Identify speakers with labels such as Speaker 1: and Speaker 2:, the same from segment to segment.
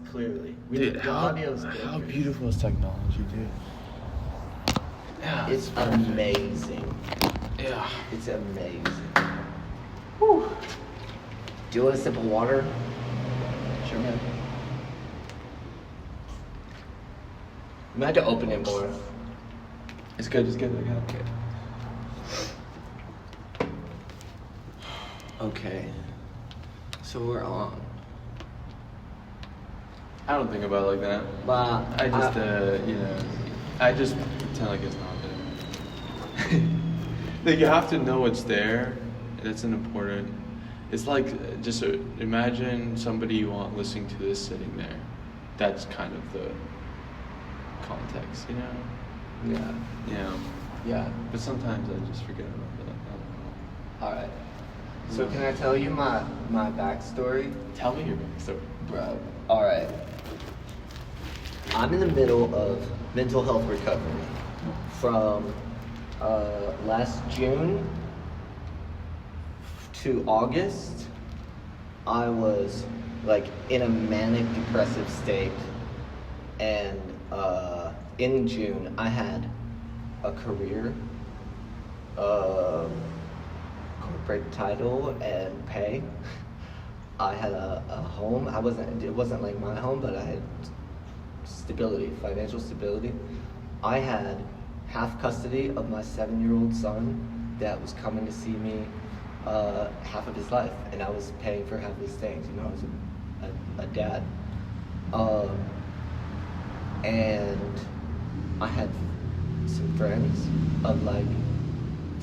Speaker 1: clearly.
Speaker 2: Dude,
Speaker 1: The audio's good.
Speaker 2: how beautiful is technology, dude? Yeah,
Speaker 1: It's amazing.
Speaker 2: Yeah.
Speaker 1: It's amazing. Whew. Do you want a sip of water?
Speaker 2: Sure, man.
Speaker 1: You might have to open it more.
Speaker 2: It's good. I got it.
Speaker 1: Okay. So we're on.
Speaker 2: I don't think about it like that.
Speaker 1: But
Speaker 2: I just pretend like it's not there. Like, you have to know it's there. That's an important. It's like, just imagine somebody you want listening to this sitting there. That's kind of the context, you know?
Speaker 1: yeah.
Speaker 2: Yeah. But sometimes I just forget about that. I don't know.
Speaker 1: All right. So can I tell you my backstory?
Speaker 2: Tell me your backstory.
Speaker 1: Bro. All right. I'm in the middle of mental health recovery from last June to August. I was like in a manic depressive state, and in June I had a career, corporate title and pay. I had a home. It wasn't like my home, but I had stability, financial stability. I had half custody of my 7-year-old son that was coming to see me half of his life, and I was paying for half of his things. You know, I was a dad. And I had some friends of like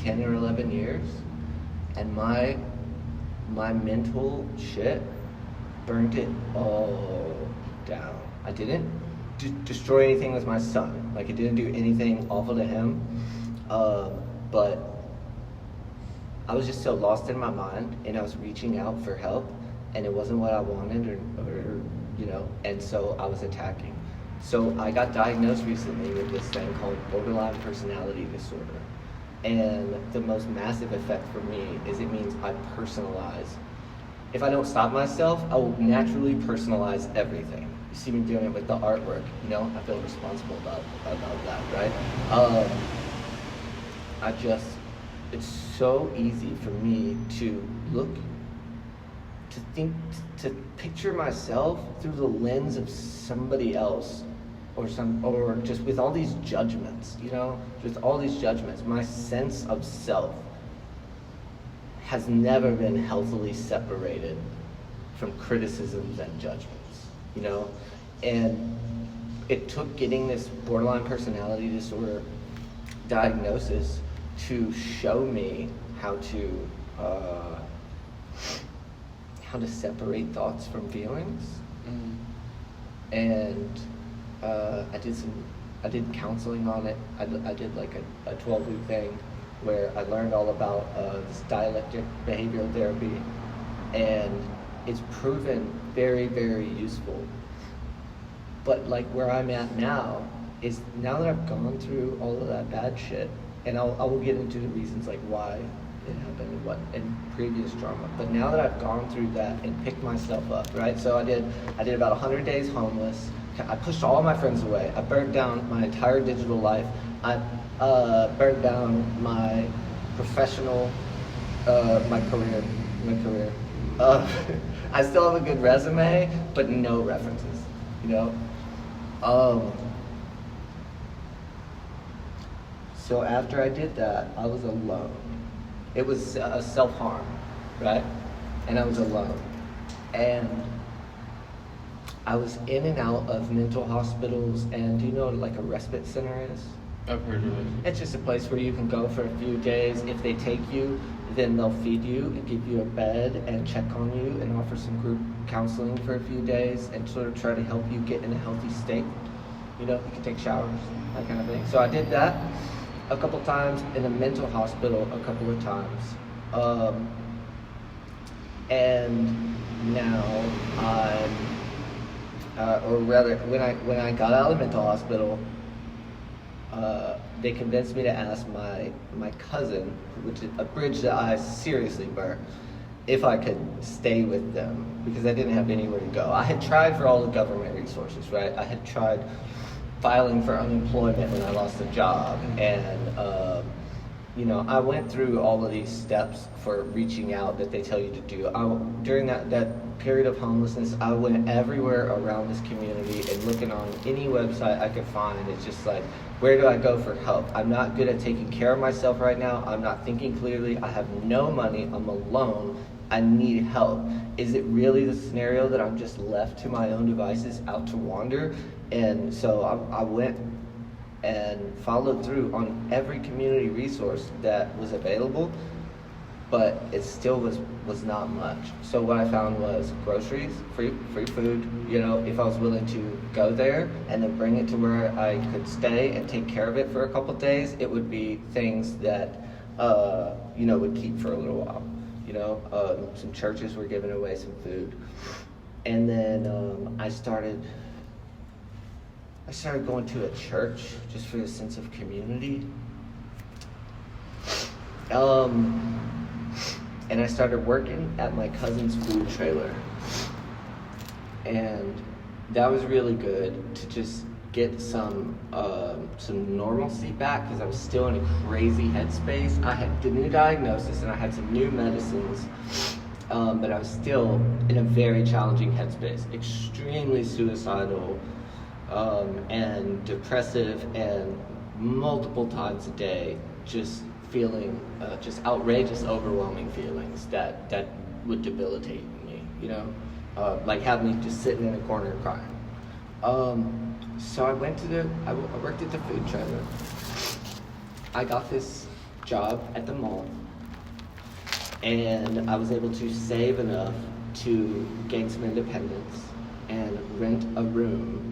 Speaker 1: 10 or 11 years, and my mental shit burnt it all down. I didn't destroy anything with my son. Like, it didn't do anything awful to him. But I was just so lost in my mind, and I was reaching out for help, and it wasn't what I wanted, or you know, and so I was attacking. So I got diagnosed recently with this thing called borderline personality disorder. And the most massive effect for me is it means I personalize. If I don't stop myself, I will naturally personalize everything. You see me doing it with the artwork, you know, I feel responsible about that, right? It's so easy for me to think, to picture myself through the lens of somebody else, or just with all these judgments, you know, just all these judgments. My sense of self has never been healthily separated from criticisms and judgments, you know? And it took getting this borderline personality disorder diagnosis to show me how to separate thoughts from feelings. And I did counseling on it. I did like a 12-week thing where I learned all about this dialectic behavioral therapy, and it's proven very, very useful. But like where I'm at now is, now that I've gone through all of that bad shit, and I will get into the reasons like why it happened and what in previous drama. But now that I've gone through that and picked myself up, right? So I did about 100 days homeless. I pushed all my friends away. I burnt down my entire digital life. I burnt down my professional, my career. I still have a good resume, but no references, you know? So after I did that, I was alone. It was self-harm, right? And I was alone. And I was in and out of mental hospitals, and do you know what like a respite center is?
Speaker 2: I've heard of it.
Speaker 1: It's just a place where you can go for a few days. If they take you, then they'll feed you and give you a bed and check on you and offer some group counseling for a few days and sort of try to help you get in a healthy state. You know, you can take showers, that kind of thing. So I did that a couple times, in a mental hospital a couple of times. And now or rather, when I got out of the mental hospital, they convinced me to ask my cousin, which is a bridge that I seriously burnt, if I could stay with them, because I didn't have anywhere to go. I had tried for all the government resources, right? I had tried filing for unemployment when I lost a job, and I went through all of these steps for reaching out that they tell you to do. During that period of homelessness, I went everywhere around this community and looking on any website I could find. It's just like, where do I go for help? I'm not good at taking care of myself right now. I'm not thinking clearly. I have no money. I'm alone. I need help. Is it really the scenario that I'm just left to my own devices out to wander? And so I went and followed through on every community resource that was available, but it still was not much. So what I found was groceries, free food, if I was willing to go there and then bring it to where I could stay and take care of it for a couple days, it would be things that would keep for a little while. Some churches were giving away some food. And then I started going to a church just for the sense of community. And I started working at my cousin's food trailer. And that was really good to just get some normalcy back, because I was still in a crazy headspace. I had the new diagnosis and I had some new medicines, but I was still in a very challenging headspace, extremely suicidal, and depressive, and multiple times a day just feeling just outrageous, overwhelming feelings that would debilitate me, like have me just sitting in a corner crying. So I worked at the food trailer. I got this job at the mall, and I was able to save enough to gain some independence and rent a room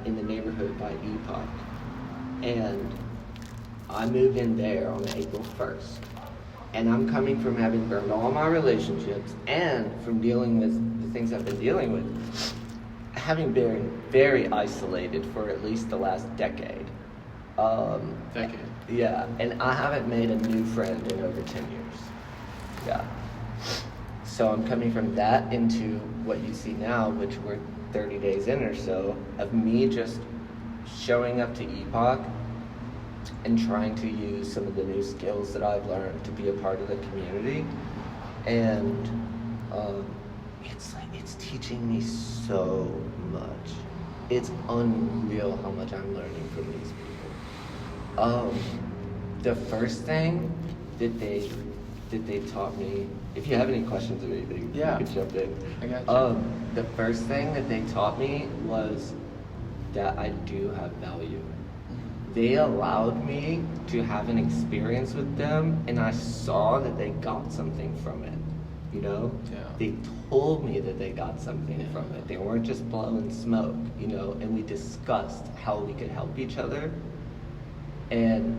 Speaker 1: in the neighborhood by Epoch. And I moved in there on April 1st. And I'm coming from having burned all my relationships and from dealing with the things I've been dealing with, having been very isolated for at least the last decade.
Speaker 2: Decade?
Speaker 1: Yeah, and I haven't made a new friend in over 10 years. Yeah. So I'm coming from that into what you see now, which we're 30 days in or so, of me just showing up to Epoch and trying to use some of the new skills that I've learned to be a part of the community. And it's teaching me so much. It's unreal how much I'm learning from these people. The first thing that they taught me, if you have any questions or anything,
Speaker 2: yeah,
Speaker 1: you can jump in.
Speaker 2: I got you.
Speaker 1: The first thing that they taught me was that I do have value. They allowed me to have an experience with them, and I saw that they got something from it. Yeah. They told me that they got something from it. They weren't just blowing smoke, and we discussed how we could help each other. And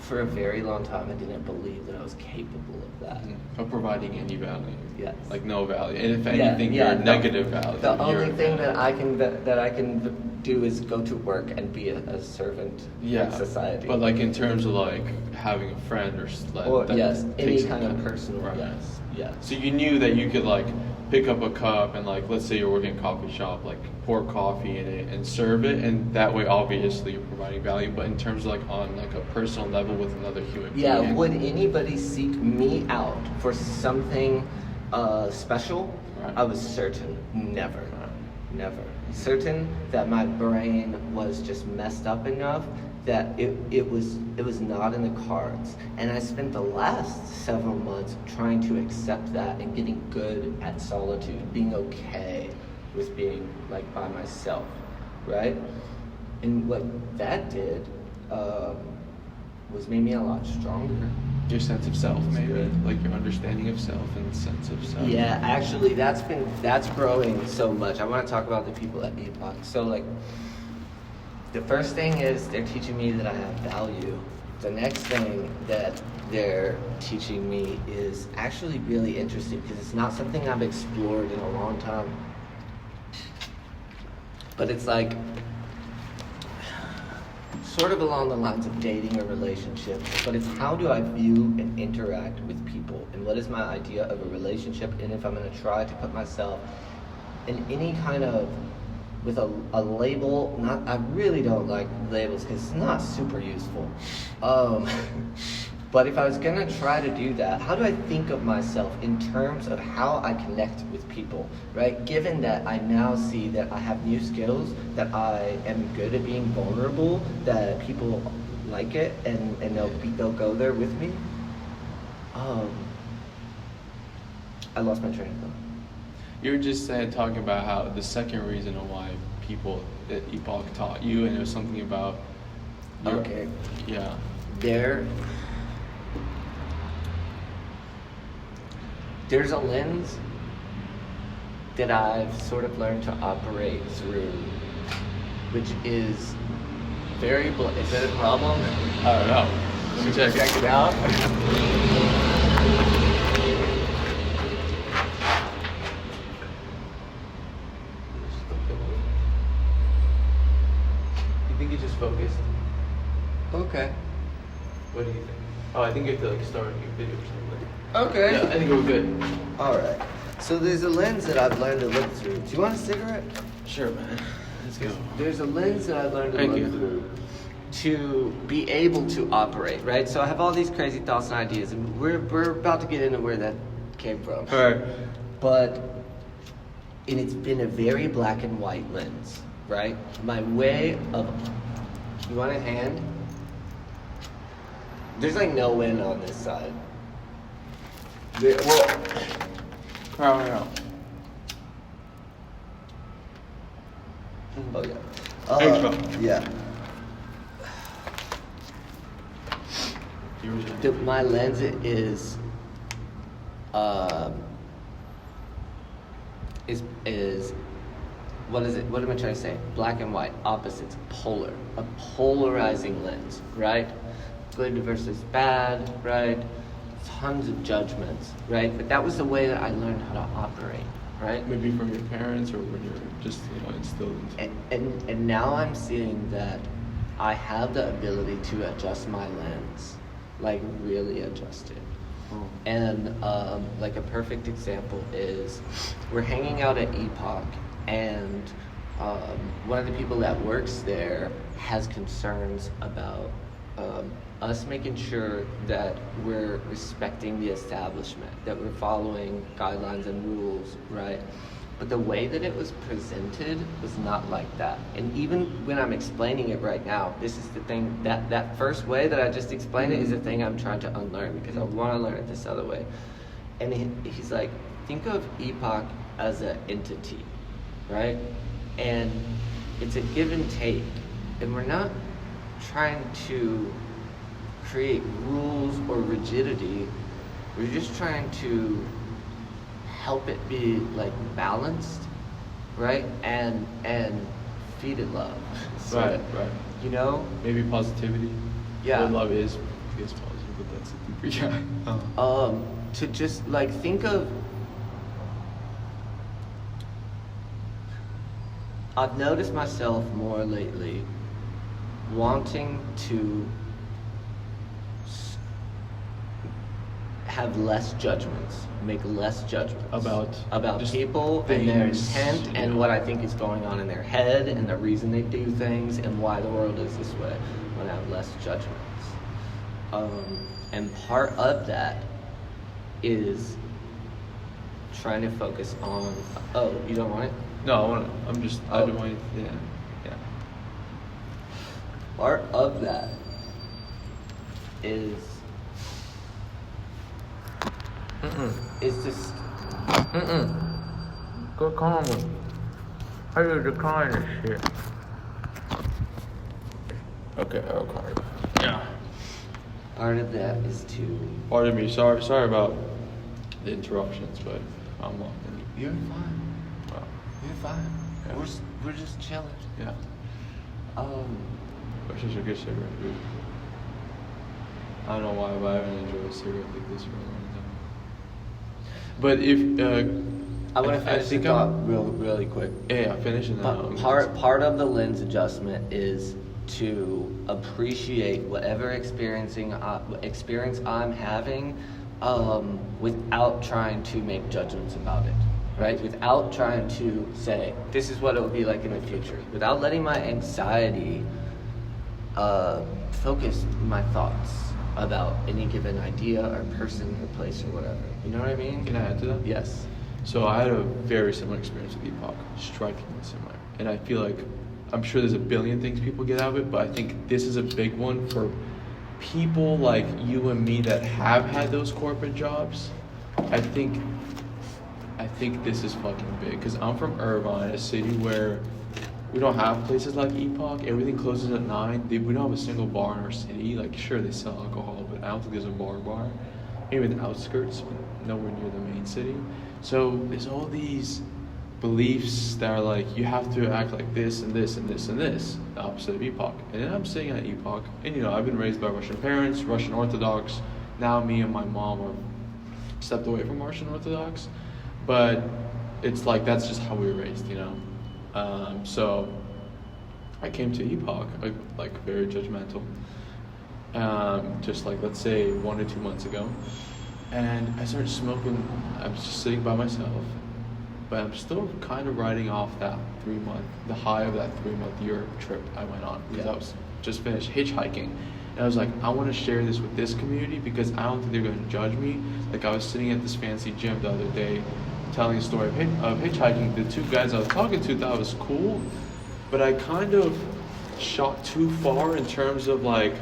Speaker 1: for a very long time, I didn't believe that I was capable of that.
Speaker 2: Of providing any value.
Speaker 1: Yes.
Speaker 2: Like no value. And if anything, you're negative value.
Speaker 1: The only thing that I can do is go to work and be a servant in society.
Speaker 2: But like in terms of like having a friend or
Speaker 1: any kind of personal,
Speaker 2: right.
Speaker 1: Yes.
Speaker 2: So you knew that you could like pick up a cup and like, let's say you're working in a coffee shop, like pour coffee in it and serve it, and that way obviously you're providing value. But in terms of like on like a personal level with another human being,
Speaker 1: would anybody seek me out for something special? Right. I was certain never. Never. Certain that my brain was just messed up enough that it was not in the cards. And I spent the last several months trying to accept that and getting good at solitude, being okay with being like by myself, right? And what that did was made me a lot stronger.
Speaker 2: Your sense of self, maybe,
Speaker 1: good.
Speaker 2: Like your understanding of self and sense of self.
Speaker 1: Yeah, actually, that's growing so much. I want to talk about the people at Epoch. So, like, the first thing is they're teaching me that I have value. The next thing that they're teaching me is actually really interesting because it's not something I've explored in a long time. But it's like sort of along the lines of dating or relationship, but it's how do I view and interact with people, and what is my idea of a relationship, and if I'm going to try to put myself in any kind of, with a label, not, I really don't like labels because it's not super useful. But if I was going to try to do that, how do I think of myself in terms of how I connect with people, right? Given that I now see that I have new skills, that I am good at being vulnerable, that people like it, and they'll go there with me. I lost my train of thought.
Speaker 2: You were just talking about how the second reason why people at Epoch taught you, and it was something about
Speaker 1: Okay.
Speaker 2: Yeah.
Speaker 1: There's a lens that I've sort of learned to operate through, which is very is that a problem?
Speaker 2: I don't know. Let me check
Speaker 1: Check it out.
Speaker 2: You think you just focused?
Speaker 1: Okay.
Speaker 2: What do you think? Oh, I think you have to start a new video or something.
Speaker 1: Okay.
Speaker 2: Yeah, I think we're good.
Speaker 1: All right. So there's a lens that I've learned to look through. Do you want a cigarette?
Speaker 2: Sure, man. Let's go.
Speaker 1: There's a lens that I've learned to
Speaker 2: Thank
Speaker 1: look
Speaker 2: you.
Speaker 1: through to be able to operate, right? So I have all these crazy thoughts and ideas, and we're about to get into where that came from.
Speaker 2: All right.
Speaker 1: But, and it's been a very black and white lens, right? My way of, you want a hand? There's like no wind on this side. Well,
Speaker 2: Crowd out.
Speaker 1: oh yeah.
Speaker 2: Thanks, bro.
Speaker 1: Yeah.
Speaker 2: You were saying?
Speaker 1: My lens is what is it? What am I trying to say? Black and white, opposites, polar, a polarizing lens, right? Good versus bad, right? Tons of judgments, right? But that was the way that I learned how to operate, right?
Speaker 2: Maybe from your parents or when you're just instilled into.
Speaker 1: And now I'm seeing that I have the ability to adjust my lens, like really adjust it.
Speaker 2: Oh.
Speaker 1: And like a perfect example is we're hanging out at Epoch, and one of the people that works there has concerns about us making sure that we're respecting the establishment, that we're following guidelines and rules, right? But the way that it was presented was not like that. And even when I'm explaining it right now, this is the thing, that first way that I just explained it is the thing I'm trying to unlearn, because I want to learn it this other way. And he's like, think of Epoch as an entity, right? And it's a give and take. And we're not trying to create rules or rigidity. We're just trying to help it be like balanced, right? And feed it love.
Speaker 2: Right.
Speaker 1: You know?
Speaker 2: Maybe positivity.
Speaker 1: Yeah.
Speaker 2: What love is positive, but that's a deeper. Yeah.
Speaker 1: To just like think of, I've noticed myself more lately wanting to have less judgments, make less judgments about
Speaker 2: just
Speaker 1: people and their
Speaker 2: things,
Speaker 1: intent and
Speaker 2: yeah.
Speaker 1: what I think is going on in their head and the reason they do things and why the world is this way. I want to have less judgments. And part of that is trying to focus on. Oh, you don't want it?
Speaker 2: No, I don't want it. Yeah.
Speaker 1: Part of that is just
Speaker 3: Go calm. How you decline this shit?
Speaker 2: Okay, okay. Yeah.
Speaker 1: part of that is to.
Speaker 2: Pardon me. Sorry about the interruptions, but I'm locked in.
Speaker 1: You're fine.
Speaker 2: Wow.
Speaker 1: You're fine.
Speaker 2: Yeah.
Speaker 1: We're just chilling.
Speaker 2: Yeah. Which is a good cigarette, dude. I don't know why, but I haven't enjoyed a cigarette like this for a long time. But if
Speaker 1: I want to finish the thought really quick.
Speaker 2: Yeah, finish it now.
Speaker 1: Part of the lens adjustment is to appreciate whatever experience I'm having, without trying to make judgments about it, right? Without trying to say, this is what it will be like in the future. Without letting my anxiety focus my thoughts about any given idea or person or place or whatever. You know what I mean?
Speaker 2: Can I add to that?
Speaker 1: Yes.
Speaker 2: So I had a very similar experience with Epoch, strikingly similar. And I feel like, I'm sure there's a billion things people get out of it, but I think this is a big one for people like you and me that have had those corporate jobs. I think this is fucking big, because I'm from Irvine, a city where we don't have places like Epoch. Everything closes at 9. We don't have a single bar in our city. Like, sure, they sell alcohol, but I don't think there's a bar. Maybe in the outskirts, but nowhere near the main city. So there's all these beliefs that are like, you have to act like this and this and this and this, the opposite of Epoch. And then I'm sitting at Epoch, and I've been raised by Russian parents, Russian Orthodox. Now me and my mom are stepped away from Russian Orthodox, but it's like, that's just how we were raised, So I came to Epoch, like very judgmental, just like, let's say 1 or 2 months ago, and I started smoking. I was just sitting by myself, but I'm still kind of riding off that the high of that 3-month Europe trip I went on, because I was just finished hitchhiking. And I was like, I want to share this with this community, because I don't think they're going to judge me. Like, I was sitting at this fancy gym the other day, telling a story of hitchhiking. The 2 guys I was talking to thought it was cool, but I kind of shot too far in terms of like,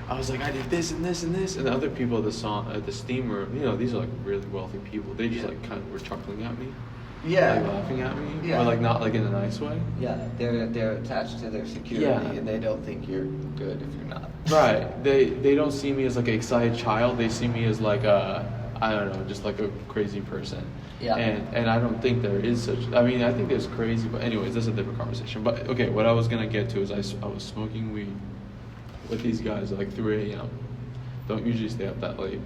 Speaker 2: I was like, I did this and this and this, and the other people at the steamer, these are like really wealthy people. They just like kind of were chuckling at me.
Speaker 1: Yeah.
Speaker 2: Like laughing at me.
Speaker 1: Yeah.
Speaker 2: Or like not like in a nice way.
Speaker 1: Yeah, they're attached to their security, and they don't think you're good if you're not.
Speaker 2: Right. They don't see me as like an excited child. They see me as like I don't know, just like a crazy person.
Speaker 1: Yeah.
Speaker 2: And I don't think there is such. I mean, I think there's crazy, but anyways, that's a different conversation. But okay, what I was gonna get to is I was smoking weed with these guys at like 3 a.m. Don't usually stay up that late,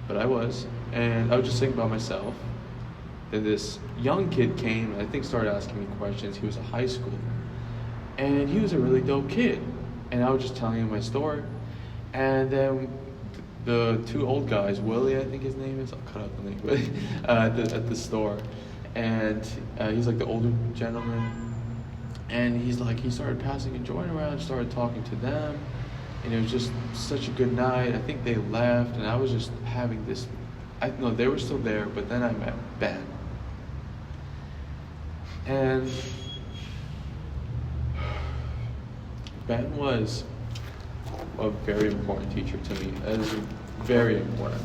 Speaker 2: but I was, and I was just sitting by myself. Then this young kid came and I think started asking me questions. He was a high schooler, and he was a really dope kid. And I was just telling him my story, and then the 2 old guys, Willie, I think his name is, I'll cut out the name, but at the store, and he's like the older gentleman, and he started passing a joint around, started talking to them, and it was just such a good night. I think they left, and I was just having this. No, they were still there, but then I met Ben. And Ben was a very important teacher to me. It was very important.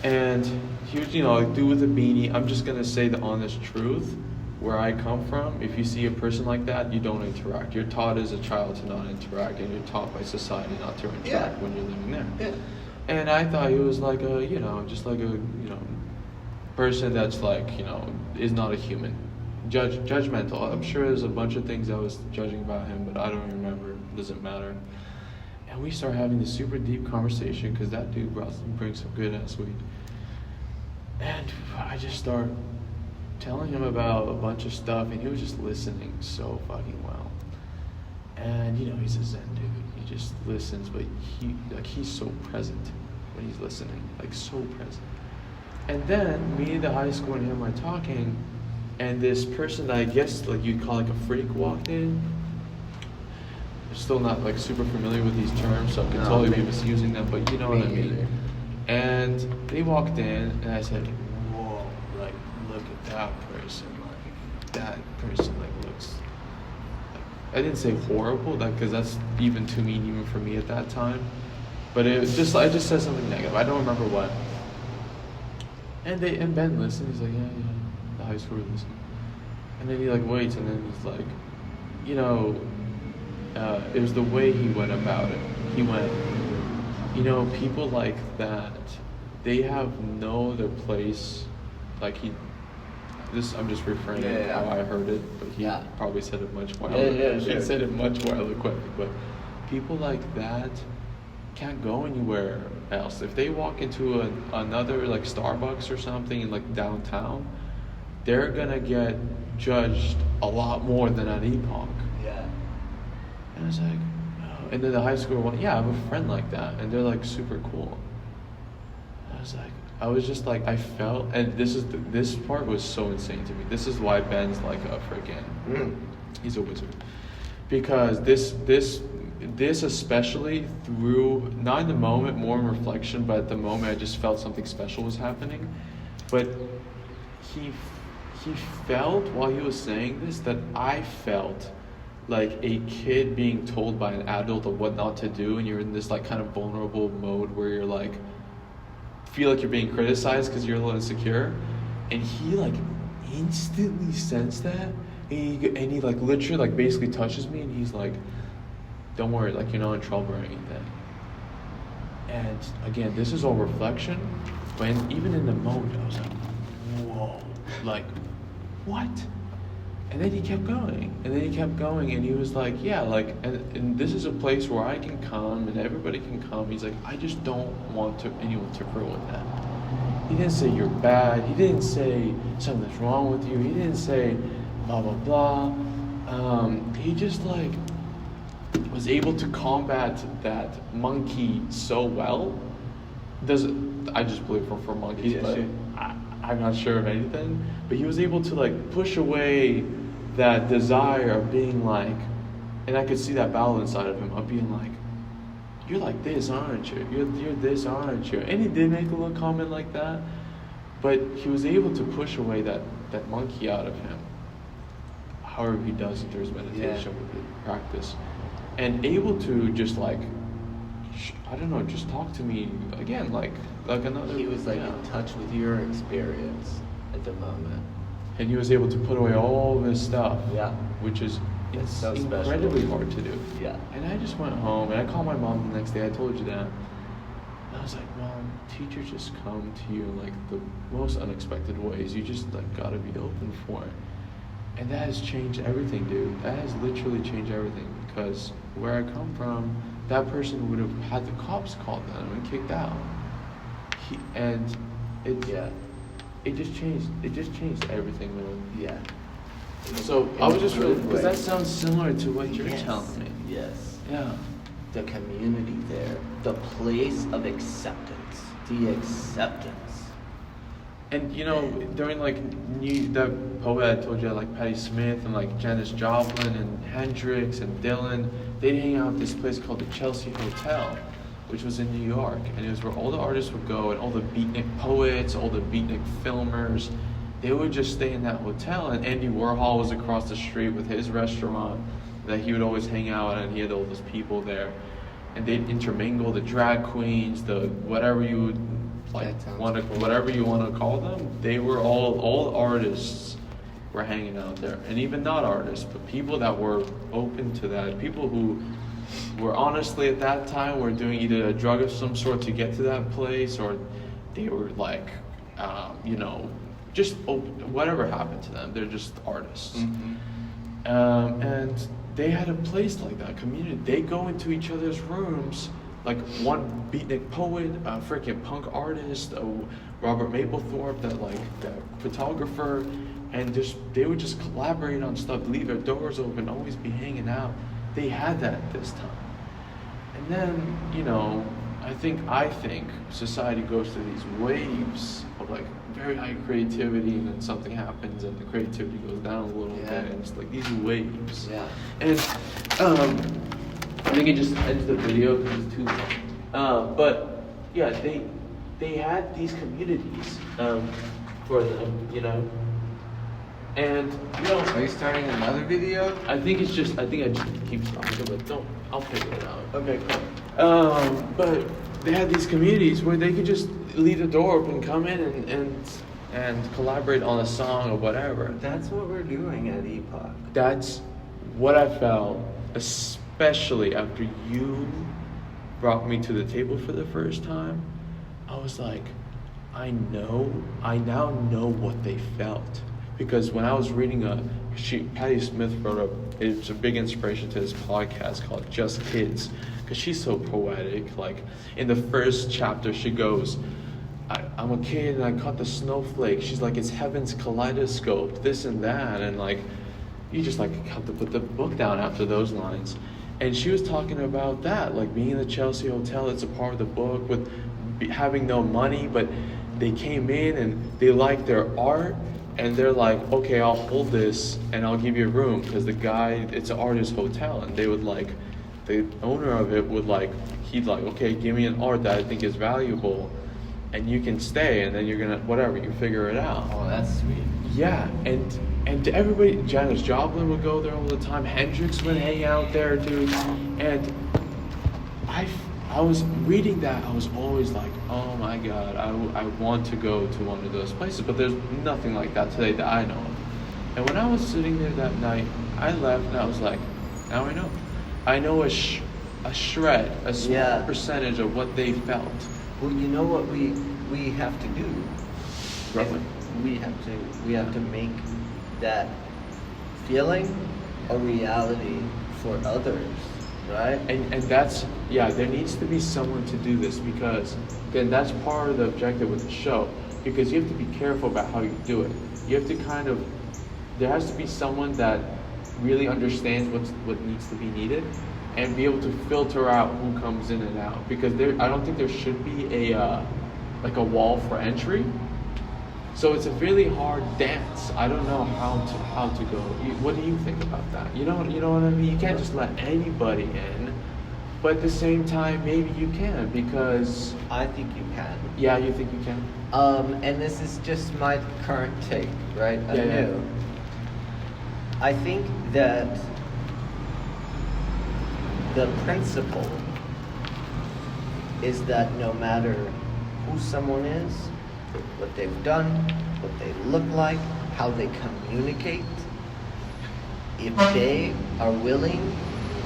Speaker 2: And he was, like, dude with a beanie. I'm just going to say the honest truth. Where I come from, if you see a person like that, you don't interact. You're taught as a child to not interact, and you're taught by society not to interact when you're living there.
Speaker 1: Yeah.
Speaker 2: And I thought he was like a, just like a, person that's like, is not a human. Judgmental. I'm sure there's a bunch of things I was judging about him, but I don't remember. It doesn't matter. And we start having this super deep conversation, because that dude brings some good ass weed. And I just start telling him about a bunch of stuff, and he was just listening so fucking well. And he's a Zen dude. He just listens, but he's so present when he's listening, like so present. And then me, the high school, and him are talking, and this person that I guess like you'd call like a freak walked in. I'm still not like super familiar with these terms, so I can totally be misusing them, but you know what I mean.
Speaker 1: Either.
Speaker 2: And they walked in, and I said, "Whoa! Like, look at that person! Like, that person looks." I didn't say horrible, because that's even too mean even for me at that time. But it was just, I just said something negative. I don't remember what. And Ben listened. He's like, yeah. The high schooler listened. And then he like waits, and then he's like, it was the way he went about it. He went, people like that, they know their place. Like I'm just reframing how I heard it, but he probably said it much more.
Speaker 1: Sure.
Speaker 2: He said it much more eloquently, but people like that can't go anywhere else. If they walk into another like Starbucks or something in like downtown, they're gonna get judged a lot more than at Epoch.
Speaker 1: Yeah.
Speaker 2: And I was like, oh. And then the high school one, yeah, I have a friend like that, and they're like super cool. I was just like, I felt, and this part was so insane to me. This is why Ben's like a freaking, he's a wizard, because this especially through, not in the moment, more in reflection, but at the moment I just felt something special was happening. But he felt while he was saying this that I felt like a kid being told by an adult of what not to do, and you're in this like kind of vulnerable mode where you're like, feel like you're being criticized because you're a little insecure. And he like instantly sensed that, and he like literally like basically touches me, and he's like, don't worry, like you're not in trouble or anything. And again, this is all reflection, but even in the moment I was like, whoa, like what? And then he kept going, and he was like, yeah, like, and this is a place where I can come and everybody can come. He's like, I just don't want anyone to ruin that. He didn't say you're bad. He didn't say something's wrong with you. He didn't say blah, blah, blah. He just like was able to combat that monkey so well. I just believe for monkeys,
Speaker 1: Yeah,
Speaker 2: but
Speaker 1: sure.
Speaker 2: I'm not sure of anything. But he was able to like push away that desire of being like, and I could see that battle inside of him of being like, you're like this, aren't you? You're this, aren't you? And he did make a little comment like that, but he was able to push away that monkey out of him. However he does it through his meditation with the practice, and able to just like, I don't know, just talk to me again, like another.
Speaker 1: He was like in touch with your experience at the moment.
Speaker 2: And he was able to put away all this stuff.
Speaker 1: Yeah.
Speaker 2: Which is
Speaker 1: It's so
Speaker 2: incredibly
Speaker 1: special.
Speaker 2: hard to do.
Speaker 1: Yeah.
Speaker 2: And I just went home, and I called my mom the next day. I told you that. And I was like, Mom, teachers just come to you in like the most unexpected ways. You just like gotta be open for it. And that has changed everything, dude. That has literally changed everything, because where I come from, that person would have had the cops called them and kicked out. It just changed everything, man.
Speaker 1: Yeah.
Speaker 2: So I was just really, because that sounds similar to what you're
Speaker 1: Yes.
Speaker 2: telling me.
Speaker 1: Yes.
Speaker 2: Yeah.
Speaker 1: The community there, the place of acceptance, the acceptance.
Speaker 2: And you know, during like that poet I told you, like Patti Smith and like Janis Joplin and Hendrix and Dylan, they'd hang out at this place called the Chelsea Hotel, which was in New York, and it was where all the artists would go, and all the beatnik poets, all the beatnik filmers, they would just stay in that hotel. And Andy Warhol was across the street with his restaurant that he would always hang out at, and he had all those people there, and they'd intermingle, the drag queens, the whatever you would like whatever you want to call them. They were all artists were hanging out there, and even not artists, but people that were open to that, people who were honestly at that time were doing either a drug of some sort to get to that place, or they were like, just open, whatever happened to them. They're just artists.
Speaker 1: Mm-hmm.
Speaker 2: And they had a place like that, community. They go into each other's rooms, like one beatnik poet, a freaking punk artist, Robert Mapplethorpe, that photographer, and they would just collaborate on stuff, leave their doors open, always be hanging out. They had that at this time. And then, I think society goes through these waves of like very high creativity, and then something happens and the creativity goes down a little bit, and it's like these waves.
Speaker 1: Yeah.
Speaker 2: And I think it just ends the video because it's too long. But yeah, they had these communities for them, And
Speaker 1: Are you starting another video?
Speaker 2: I think I just keep talking, but I'll figure it out.
Speaker 1: Okay, cool.
Speaker 2: But they had these communities where they could just leave the door open, come in and collaborate on a song or whatever.
Speaker 1: That's what we're doing at Epoch.
Speaker 2: That's what I felt, especially after you brought me to the table for the first time. I was like, I now know what they felt. Because when I was reading Patti Smith wrote it's a big inspiration to this podcast called Just Kids, because she's so poetic. Like in the first chapter, she goes, I'm a kid and I caught the snowflake. She's like, it's heaven's kaleidoscope, this and that. And like, you just like have to put the book down after those lines. And she was talking about that, like being in the Chelsea Hotel. It's a part of the book with having no money, but they came in and they liked their art, and they're like, okay, I'll hold this and I'll give you a room, because the guy, it's an artist hotel, and they would like, the owner of it would like, he'd like, okay, give me an art that I think is valuable, and you can stay, and then you're gonna, whatever, you figure it out.
Speaker 1: Oh, that's sweet.
Speaker 2: Yeah, and to everybody, Janis Joplin would go there all the time. Hendrix would hang out there, dude. And I was reading that. I was always like, oh my God, I want to go to one of those places. But there's nothing like that today that I know of. And when I was sitting there that night, I left and I was like, now I know. I know a shred, a small percentage of what they felt.
Speaker 1: Well, you know what we have to do?
Speaker 2: Roughly.
Speaker 1: We have to make that feeling a reality for others, right?
Speaker 2: And that's, yeah, there needs to be someone to do this, because again, that's part of the objective with the show, because you have to be careful about how you do it. You have to kind of, there has to be someone that really understands what needs to be needed, and be able to filter out who comes in and out, because I don't think there should be a like a wall for entry. So it's a really hard dance. I don't know how to go. What do you think about that? You know what I mean? You can't just let anybody in, but at the same time, maybe you can, because
Speaker 1: I think you can.
Speaker 2: Yeah, you think you can?
Speaker 1: And this is just my current take, right?
Speaker 2: Yeah.
Speaker 1: I think that the principle is that no matter who someone is, what they've done, what they look like, how they communicate, if they are willing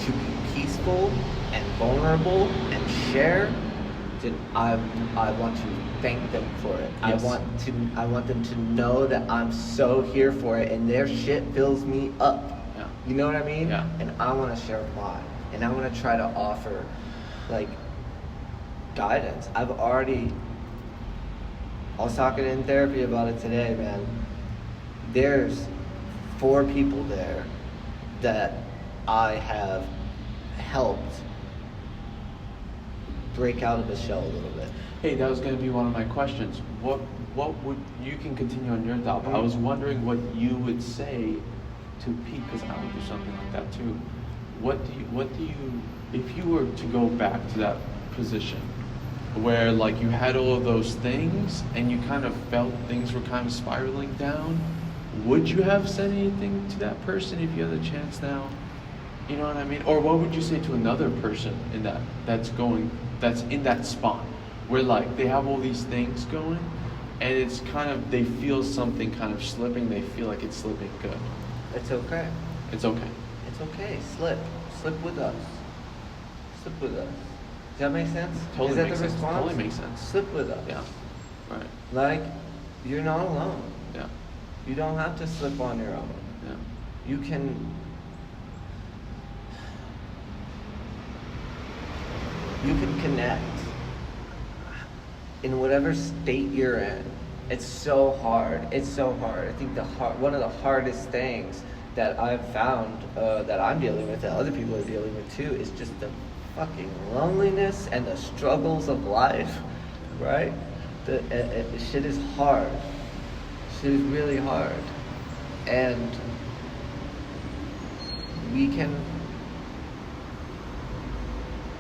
Speaker 1: to be peaceful and vulnerable and share, then I want to thank them for it.
Speaker 2: Yes.
Speaker 1: I want them to know that I'm so here for it, and their shit fills me up.
Speaker 2: Yeah.
Speaker 1: You know what I mean?
Speaker 2: Yeah.
Speaker 1: And I want to share mine, and I want to try to offer like guidance. I was talking in therapy about it today, man. There's 4 people there that I have helped break out of the shell a little bit.
Speaker 2: Hey, that was going to be one of my questions. What would, you can continue on your thought, but I was wondering what you would say to Pete, because I would do something like that too. What do you, if you were to go back to that position where like you had all of those things and you kind of felt things were kind of spiraling down, would you have said anything to that person if you had the chance now? You know what I mean? Or what would you say to another person in that's in that spot where like they have all these things going and it's kind of, they feel something kind of slipping, they feel like it's slipping good.
Speaker 1: It's okay.
Speaker 2: It's okay.
Speaker 1: It's okay. Slip with us. Slip with us. Does that make sense?
Speaker 2: Totally
Speaker 1: Is that
Speaker 2: makes
Speaker 1: the
Speaker 2: sense.
Speaker 1: response?
Speaker 2: Totally makes sense.
Speaker 1: Slip with us.
Speaker 2: Yeah. Right.
Speaker 1: Like, you're not alone.
Speaker 2: Yeah.
Speaker 1: You don't have to slip on your own.
Speaker 2: Yeah.
Speaker 1: You can connect in whatever state you're in. It's so hard. It's so hard. I think one of the hardest things that I've found that I'm dealing with, that other people are dealing with too, is just the fucking loneliness and the struggles of life, right? The shit is hard. Shit is really hard. And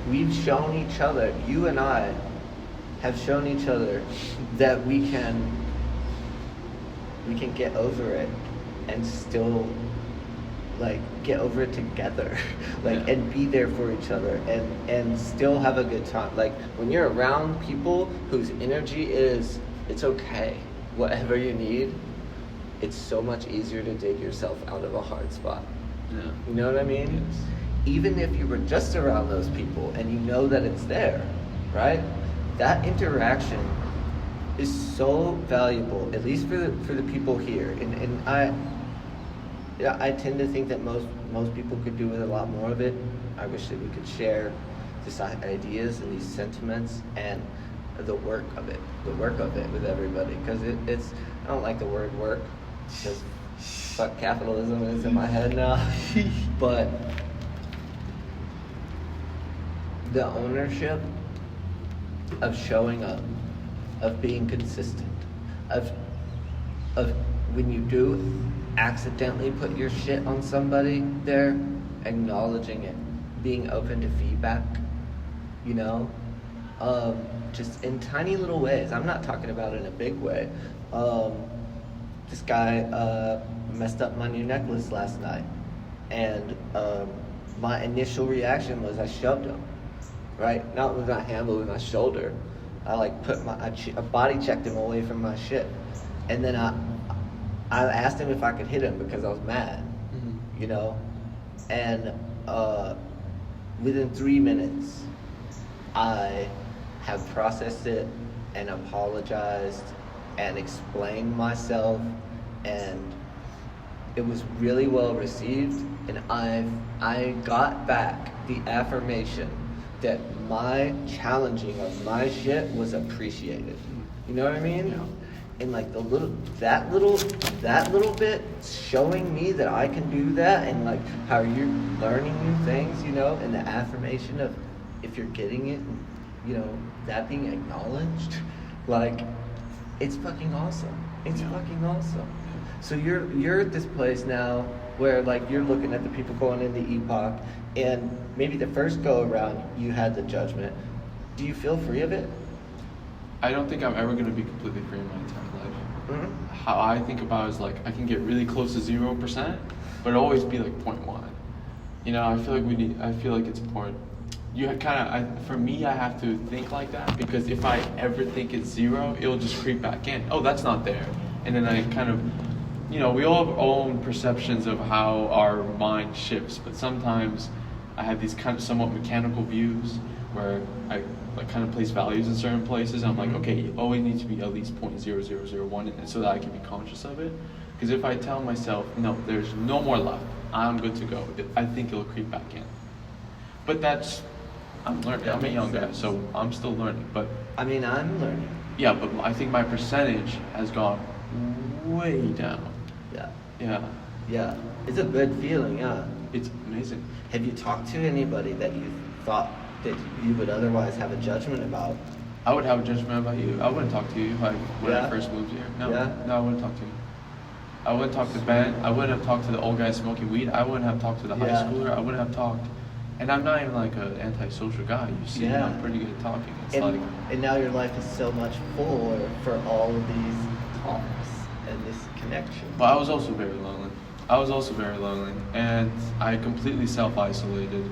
Speaker 1: we've shown each other, you and I have shown each other that we can get over it and still like get over it together, like,
Speaker 2: Yeah.
Speaker 1: and be there for each other and still have a good time. Like when you're around people whose energy is, it's okay, whatever you need, it's so much easier to dig yourself out of a hard spot.
Speaker 2: Yeah.
Speaker 1: You know what I mean?
Speaker 2: Yes.
Speaker 1: Even if you were just around those people and you know that it's there, right? That interaction is so valuable, at least for the people here. And I tend to think that most people could do with a lot more of it. I wish that we could share these ideas and these sentiments and the work of it with everybody. Because it's, I don't like the word work, because fuck capitalism is in my head now. But the ownership of showing up, of being consistent, of when you do accidentally put your shit on somebody, there, acknowledging it, being open to feedback, you know, just in tiny little ways. I'm not talking about in a big way. This guy messed up my new necklace last night, and my initial reaction was I shoved him, right? Not with my hand, but with my shoulder. I like put I body checked him away from my shit, and then I asked him if I could hit him because I was mad, you know, and within 3 minutes, I have processed it and apologized and explained myself, and it was really well received, and I got back the affirmation that my challenging of my shit was appreciated. You know what I mean?
Speaker 2: Yeah.
Speaker 1: And like that little bit showing me that I can do that, and like how you're learning new things, you know, and the affirmation of if you're getting it, you know, that being acknowledged, like it's fucking awesome. It's fucking awesome. So you're at this place now where like you're looking at the people going into Epoch, and maybe the first go around you had the judgment. Do you feel free of it?
Speaker 2: I don't think I'm ever going to be completely free in my entire life.
Speaker 1: Mm-hmm.
Speaker 2: How I think about it is like I can get really close to 0%, but it'll always be like 0.1. You know, I feel like it's important. For me, I have to think like that, because if I ever think it's 0, it'll just creep back in. Oh, that's not there. And then I kind of, you know, we all have our own perceptions of how our mind shifts, but sometimes I have these kind of somewhat mechanical views where I kind of place values in certain places. I'm like, okay, you always need to be at least 0.0001 in it so that I can be conscious of it. Because if I tell myself, no, there's no more left, I'm good to go, I think it'll creep back in. But I'm learning. I'm a young guy, so I'm still learning. But
Speaker 1: I mean, I'm learning.
Speaker 2: Yeah, but I think my percentage has gone way down.
Speaker 1: Yeah.
Speaker 2: Yeah.
Speaker 1: Yeah. It's a good feeling, yeah.
Speaker 2: It's amazing.
Speaker 1: Have you talked to anybody that you thought that you would otherwise have a judgment about?
Speaker 2: I would have a judgment about you. I wouldn't talk to you like when I first moved here. No, no, I wouldn't talk to you. I wouldn't talk to Ben. I wouldn't have talked to the old guy smoking weed. I wouldn't have talked to the high schooler. I wouldn't have talked. And I'm not even like an antisocial guy. You see, I'm pretty good at talking. It's
Speaker 1: and now your life is so much fuller for all of these talks and this connection.
Speaker 2: But I was also very lonely. And I completely self-isolated.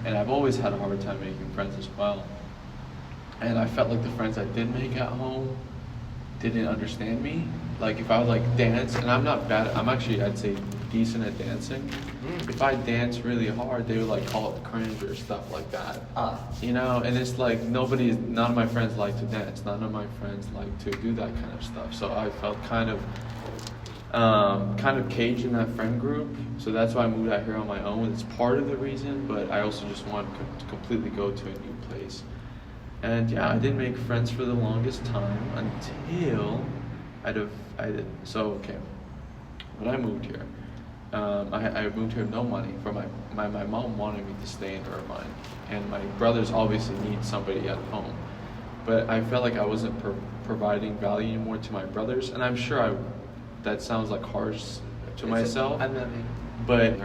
Speaker 2: And I've always had a hard time making friends as well. And I felt like the friends I did make at home didn't understand me. Like if I would like dance, and I'm not bad, I'm actually, I'd say, decent at dancing. If I dance really hard, they would like call it cringe or stuff like that. You know, and it's like none of my friends like to dance. None of my friends like to do that kind of stuff. So I felt kind of caged in that friend group. So that's why I moved out here on my own. It's part of the reason, but I also just wanted to completely go to a new place. And yeah, I didn't make friends for the longest time until when I moved here, I moved here with no money. My mom wanted me to stay in her mind, and my brothers obviously need somebody at home. But I felt like I wasn't providing value anymore to my brothers, and I'm sure that sounds like harsh to myself. But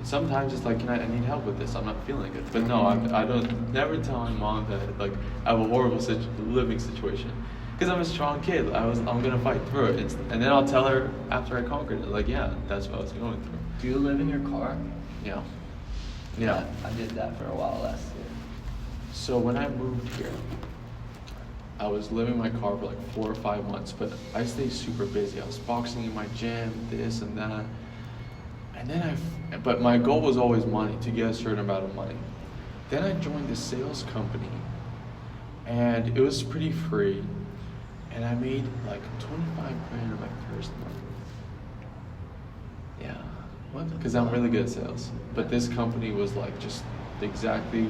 Speaker 2: sometimes it's like, I need help with this. I'm not feeling it. But no, I don't never tell my mom that like I have a horrible living situation. Because I'm a strong kid. I'm gonna fight through it. And then I'll tell her after I conquered it, like, yeah, that's what I was going through.
Speaker 1: Do you live in your car?
Speaker 2: Yeah.
Speaker 1: I did that for a while last year.
Speaker 2: So when I moved here, I was living in my car for like 4 or 5 months, but I stayed super busy. I was boxing in my gym, this and that. And then but my goal was always money, to get a certain amount of money. Then I joined a sales company, and it was pretty free. And I made like 25 grand in my first month. Yeah. Because I'm really good at sales. But this company was like just exactly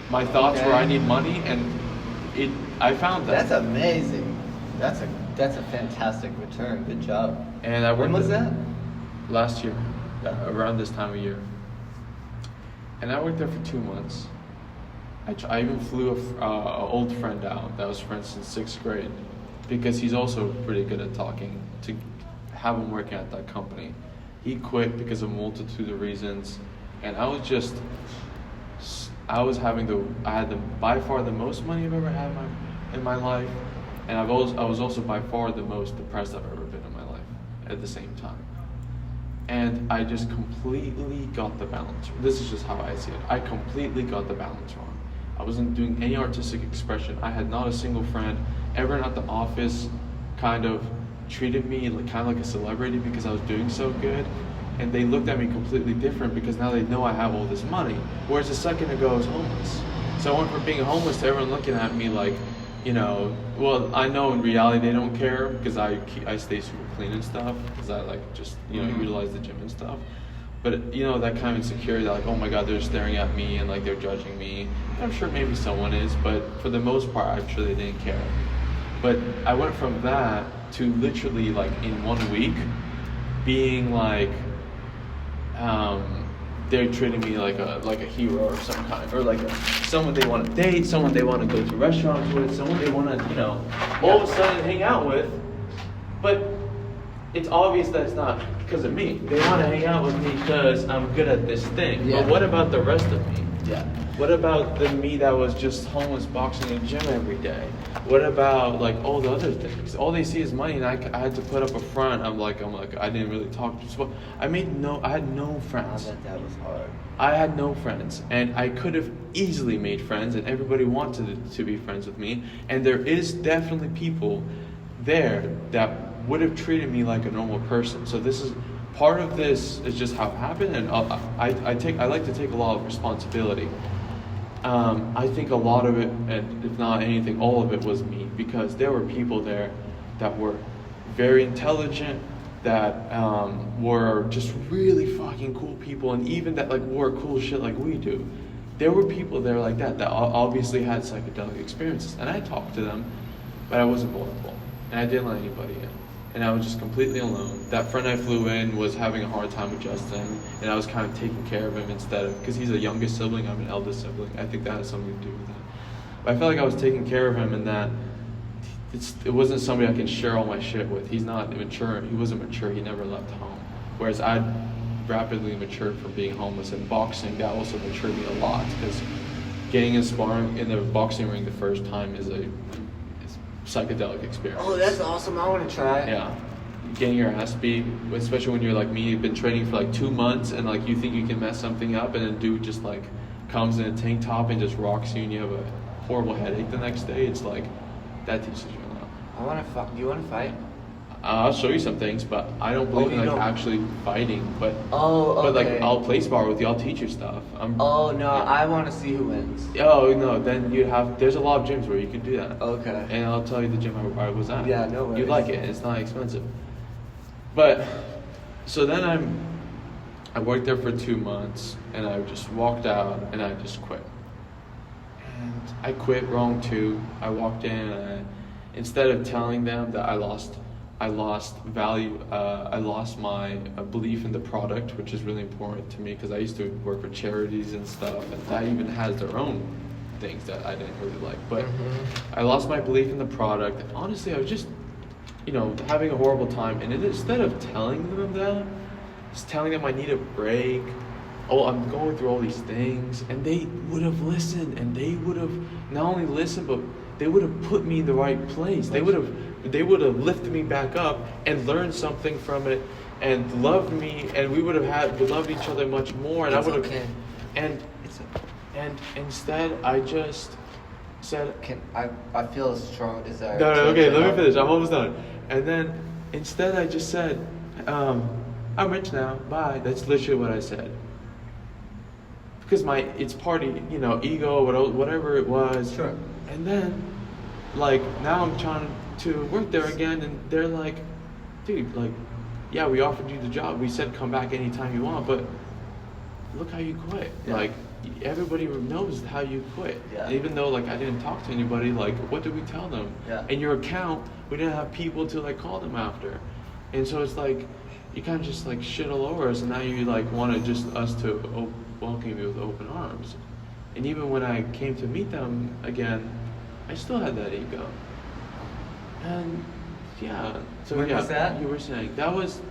Speaker 2: my thoughts were I need money, and I found that.
Speaker 1: That's amazing. That's a fantastic return. Good job.
Speaker 2: And I worked.
Speaker 1: When was that?
Speaker 2: Last year, around this time of year. And I worked there for 2 months. I even flew a old friend out that was friends since 6th grade, because he's also pretty good at talking, to have him working at that company. He quit because of a multitude of reasons, and I had by far the most money I've ever had in my life, and I was also by far the most depressed I've ever been in my life at the same time. And I just completely got the balance. This is just how I see it. I completely got the balance wrong. I wasn't doing any artistic expression. I had not a single friend. Everyone at the office kind of treated me kind of like a celebrity because I was doing so good. And they looked at me completely different because now they know I have all this money. Whereas a second ago I was homeless. So I went from being homeless to everyone looking at me like, well, I know in reality they don't care because I stay super clean and stuff because I like just, utilize the gym and stuff. But, that kind of insecurity that like, oh my God, they're staring at me and like they're judging me. And I'm sure maybe someone is, but for the most part, I'm sure they didn't care. But I went from that to literally like in 1 week being like, they're treating me like a hero of some kind, or like someone they want to date, someone they want to go to restaurants with, someone they want to, all of a sudden hang out with. But it's obvious that it's not because of me. They want to hang out with me because I'm good at this thing. Yeah. But what about the rest of me? Yeah. What about the me that was just homeless boxing in the gym every day? What about like all the other things? All they see is money, and I had to put up a front. I'm like I didn't really talk to people. I had no friends.
Speaker 1: I bet that was hard.
Speaker 2: I had no friends, and I could have easily made friends, and everybody wanted to be friends with me. And there is definitely people there that would have treated me like a normal person. So this is part of this is just how it happened, and I like to take a lot of responsibility. I think a lot of it, and if not anything, all of it was me, because there were people there that were very intelligent, that were just really fucking cool people, and even that like wore cool shit like we do. There were people there like that obviously had psychedelic experiences, and I talked to them, but I wasn't vulnerable, and I didn't let anybody in. And I was just completely alone. That friend I flew in was having a hard time adjusting, and I was kind of taking care of him instead of, because he's a youngest sibling, I'm an eldest sibling. I think that has something to do with it. But I felt like I was taking care of him, and that it wasn't somebody I can share all my shit with. He's not mature. He wasn't mature. He never left home. Whereas I'd rapidly matured from being homeless, and boxing, that also matured me a lot, because getting in sparring in the boxing ring the first time is a psychedelic experience.
Speaker 1: Oh, that's awesome. I want to try.
Speaker 2: Yeah. Getting your ass beat, especially when you're like me, you've been training for like 2 months, and like you think you can mess something up, and then dude just like comes in a tank top and just rocks you, and you have a horrible headache the next day. It's like, that teaches you a lot.
Speaker 1: Do you want to fight?
Speaker 2: I'll show you some things, but I don't believe in like actually fighting. But
Speaker 1: okay.
Speaker 2: But like I'll play spar with you. I'll teach you stuff.
Speaker 1: I want to see who wins.
Speaker 2: Oh no, then there's a lot of gyms where you can do that.
Speaker 1: Okay.
Speaker 2: And I'll tell you the gym I was at.
Speaker 1: Yeah, no worries.
Speaker 2: You'd like it. It's not expensive. But so then I worked there for 2 months, and I just walked out, and I just quit. And I quit wrong too. I walked in, and instead of telling them that I lost value. I lost my belief in the product, which is really important to me, because I used to work for charities and stuff, and that even has their own things that I didn't really like. But I lost my belief in the product. And honestly, I was just, having a horrible time. And instead of telling them that, just telling them I need a break. Oh, I'm going through all these things, and they would have listened, and they would have not only listened, but they would have put me in the right place. They would have lifted me back up and learned something from it, and loved me, and we would have loved each other much more. And I would have,
Speaker 1: okay.
Speaker 2: and instead I just said,
Speaker 1: I feel a strong desire.
Speaker 2: No, okay, let me finish. I'm almost done. And then instead I just said, I'm rich now. Bye. That's literally what I said. Because it's party, ego, whatever it was.
Speaker 1: Sure.
Speaker 2: And then, like, now I'm trying to work there again, and they're like, dude, like, yeah, we offered you the job. We said come back anytime you want, but look how you quit. Yeah. Like, everybody knows how you quit. Yeah. Even though, like, I didn't talk to anybody, like, what did we tell them? Yeah. In your account, we didn't have people to, like, call them after. And so it's like, you kind of just, like, shit all over us, and now you, like, want us to welcome you with open arms. And even when I came to meet them again, I still had that ego. And yeah, so
Speaker 1: When
Speaker 2: yeah,
Speaker 1: was that?
Speaker 2: you were saying that was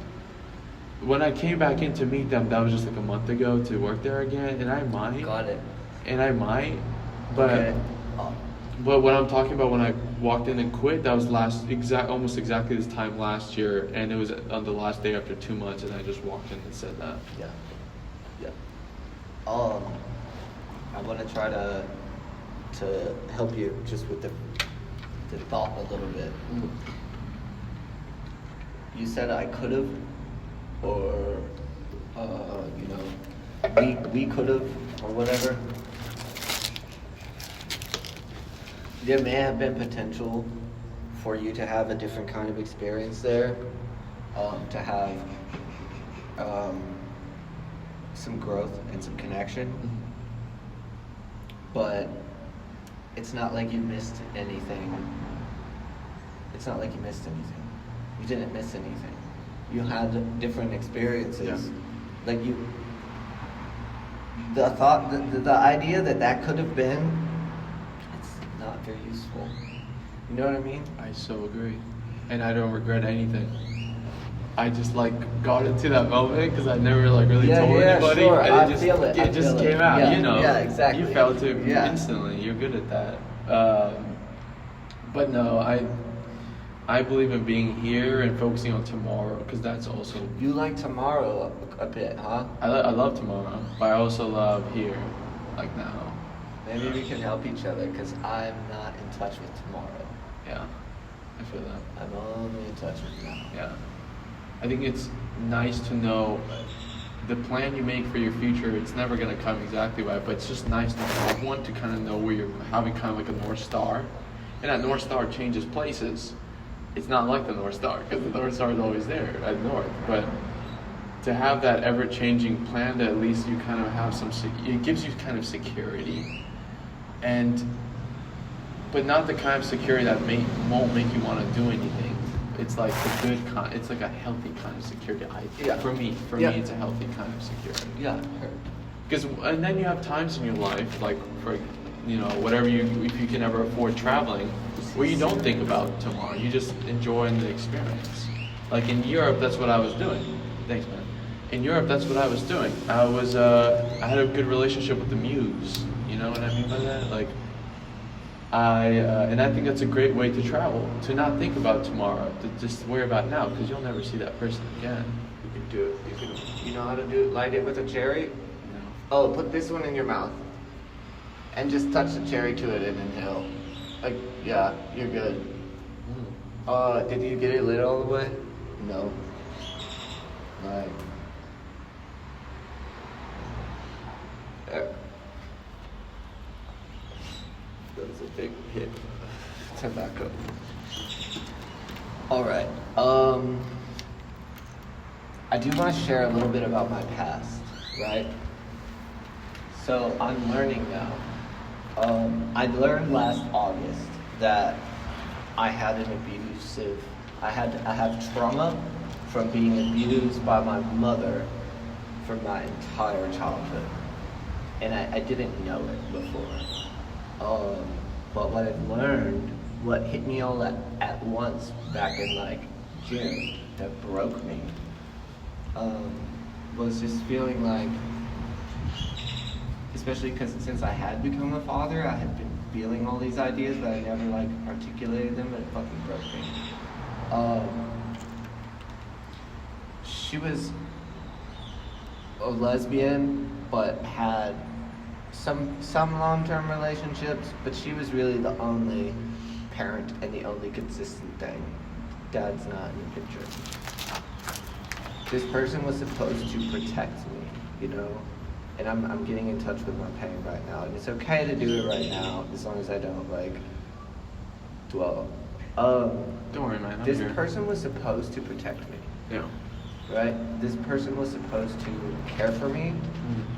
Speaker 2: when I came back in to meet them. That was just like a month ago to work there again, and I might.
Speaker 1: Got it.
Speaker 2: And I might, but
Speaker 1: Okay.
Speaker 2: but what I'm talking about when I walked in and quit, that was almost exactly this time last year, and it was on the last day after 2 months, and I just walked in and said that.
Speaker 1: Yeah. Yeah. I want to try to help you just with the thought a little bit. You said I could have, or we could have, or whatever. There may have been potential for you to have a different kind of experience there, to have some growth and some connection. But it's not like you missed anything. It's not like you missed anything. You didn't miss anything. You had different experiences.
Speaker 2: Yeah.
Speaker 1: Like the idea that could have been, it's not very useful. You know what I mean?
Speaker 2: I so agree, and I don't regret anything. I just like got into that moment because I never like really told anybody,
Speaker 1: sure.
Speaker 2: and
Speaker 1: I feel it.
Speaker 2: It just came out,
Speaker 1: Yeah,
Speaker 2: you know.
Speaker 1: yeah, exactly.
Speaker 2: You felt it
Speaker 1: Yeah.
Speaker 2: instantly. You're good at that. But no, I believe in being here and focusing on tomorrow because that's also.
Speaker 1: You like tomorrow a bit, huh?
Speaker 2: I love tomorrow, but I also love here, like now.
Speaker 1: Maybe we can help each other because I'm not in touch with tomorrow.
Speaker 2: Yeah, I feel that.
Speaker 1: I'm only in touch with now.
Speaker 2: Yeah. I think it's nice to know the plan you make for your future, it's never going to come exactly right, but it's just nice to have one to kind of know where you're having kind of like a North Star. And that North Star changes places. It's not like the North Star, because the North Star is always there at North. But to have that ever-changing plan, that at least you kind of have some, it gives you kind of security. But not the kind of security that won't make you want to do anything. It's like a good it's like a healthy kind of security. For me, it's a healthy kind of security.
Speaker 1: Yeah.
Speaker 2: Because and then you have times in your life, like for whatever if you can ever afford traveling, where you don't think about tomorrow. You just enjoy the experience. Like in Europe, that's what I was doing. Thanks, man. In Europe, that's what I was doing. I had a good relationship with the Muse. You know what I mean by that? Like. And I think that's a great way to travel, to not think about tomorrow, to just worry about now, because you'll never see that person again.
Speaker 1: You can do it. You know how to do it? Light it with a cherry?
Speaker 2: No.
Speaker 1: Oh, put this one in your mouth. And just touch the cherry to it and inhale. Like, yeah, you're good. Did you get it lit all the way? No. Right. There. That was a big hit of tobacco. All right. I do want to share a little bit about my past, right? So I'm learning now. I learned last August that I had an abusive. I have trauma from being abused by my mother for my entire childhood, and I didn't know it before. But what I've learned, what hit me all at once back in like June, that broke me, was just feeling like, especially because since I had become a father, I had been feeling all these ideas, but I never like articulated them, and it fucking broke me. She was a lesbian, but had some long-term relationships, but she was really the only parent and the only consistent thing. Dad's not in the picture. This person was supposed to protect me, and I'm getting in touch with my pain right now, and it's okay to do it right now as long as I don't like dwell.
Speaker 2: Don't worry, man.
Speaker 1: This person was supposed to protect me.
Speaker 2: Yeah.
Speaker 1: Right? This person was supposed to care for me,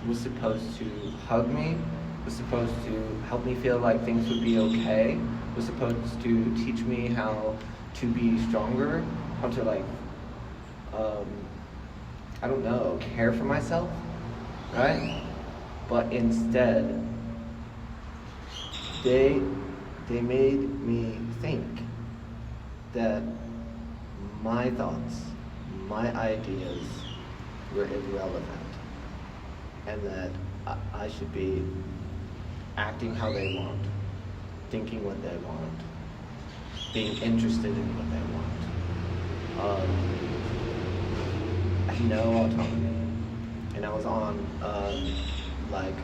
Speaker 1: was supposed to hug me, was supposed to help me feel like things would be okay, was supposed to teach me how to be stronger, how to like, care for myself, right? But instead, they made me think that my thoughts, my ideas were irrelevant, and that I should be acting how they want, thinking what they want, being interested in what they want. No autonomy. And I was on like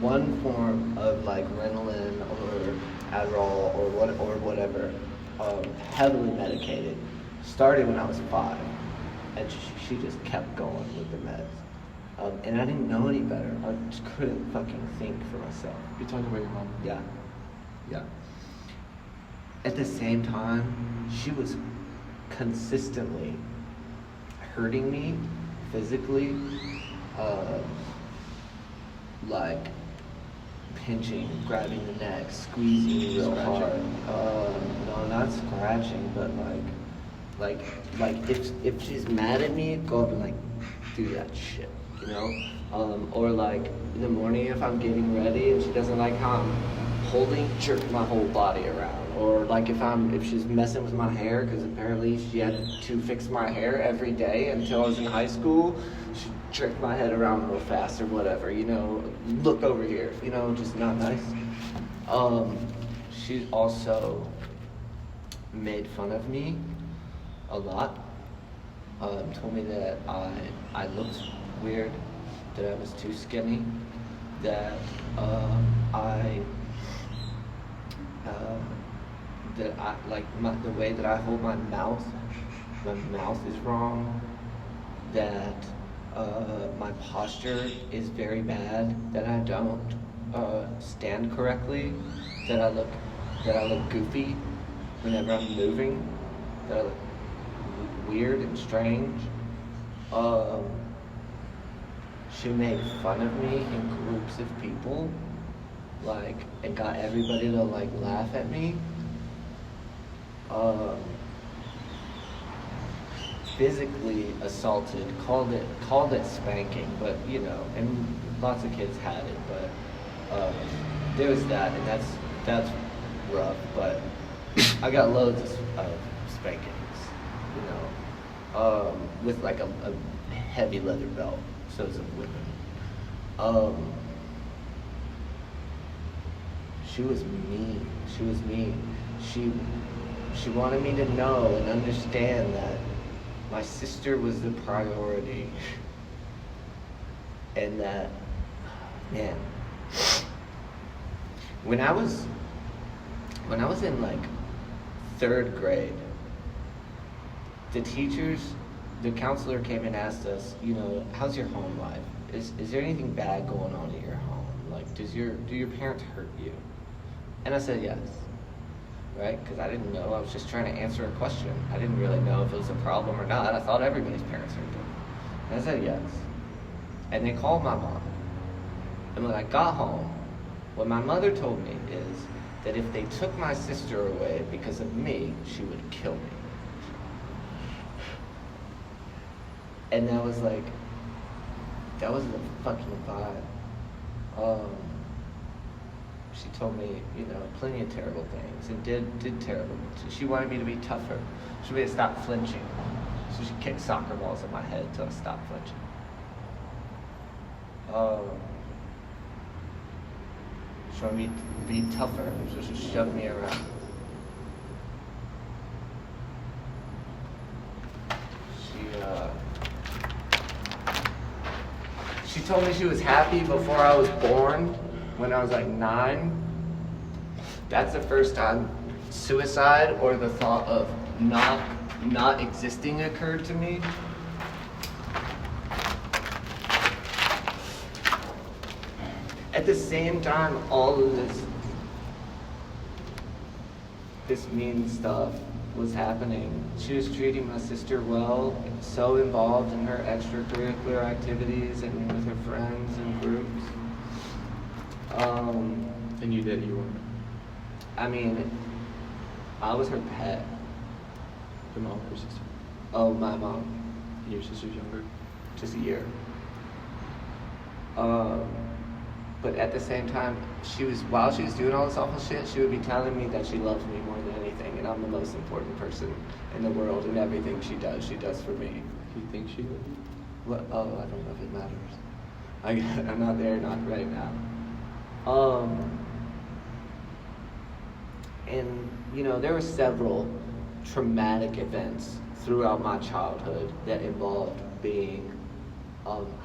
Speaker 1: one form of like Ritalin or Adderall or whatever, heavily medicated. Started when I was 5, and she just kept going with the meds. And I didn't know any better. I just couldn't fucking think for myself.
Speaker 2: You're talking about your mom?
Speaker 1: Yeah. Yeah. At the same time, she was consistently hurting me physically, like pinching, grabbing the neck, squeezing me real hard. No, not scratching, but like if she's mad at me, go up and like do that shit, you know? Or like in the morning if I'm getting ready and she doesn't like how I'm holding, jerk my whole body around. Or like if she's messing with my hair, because apparently she had to fix my hair every day until I was in high school, she jerked my head around real fast or whatever, you know, look over here, you know, just not nice. She also made fun of me a lot. Told me that I looked weird, that I was too skinny, that the way that I hold my mouth is wrong, that my posture is very bad, that I don't stand correctly, that I look goofy whenever I'm moving, that I look weird and strange. She made fun of me in groups of people, like, and got everybody to like laugh at me. Physically assaulted, called it spanking, but you know, and lots of kids had it, but there was that, and that's rough. But I got loads of spankings, you know, with like a heavy leather belt, so it's a whipping. She was mean. She wanted me to know and understand that my sister was the priority, and that, man, when I was in like 3rd grade, the counselor came and asked us, you know, how's your home life? Is there anything bad going on in your home? Like, do your parents hurt you? And I said yes. Right? Because I didn't know. I was just trying to answer a question. I didn't really know if it was a problem or not. I thought everybody's parents hurt them. And I said yes. And they called my mom. And when I got home, what my mother told me is that if they took my sister away because of me, she would kill me. And that was the fucking vibe. She told me, you know, plenty of terrible things, and did terrible. She wanted me to be tougher. She wanted me to stop flinching. So she kicked soccer balls at my head until I stopped flinching. She wanted me to be tougher, so she shoved me around. She told me she was happy before I was born, when I was like 9. That's the first time suicide or the thought of not existing occurred to me. At the same time, all of this mean stuff was happening. She was treating my sister well, so involved in her extracurricular activities and with her friends and groups.
Speaker 2: And you weren't?
Speaker 1: I mean, I was her pet.
Speaker 2: Your mom or sister?
Speaker 1: Oh, my mom.
Speaker 2: And your sister's younger?
Speaker 1: Just a year. But at the same time, while she was doing all this awful shit, she would be telling me that she loves me more than anything, and I'm the most important person in the world, and everything she does for me.
Speaker 2: Do you think she would?
Speaker 1: What? Oh, I don't know if it matters. I'm not there, not right now. And you know, there were several traumatic events throughout my childhood that involved being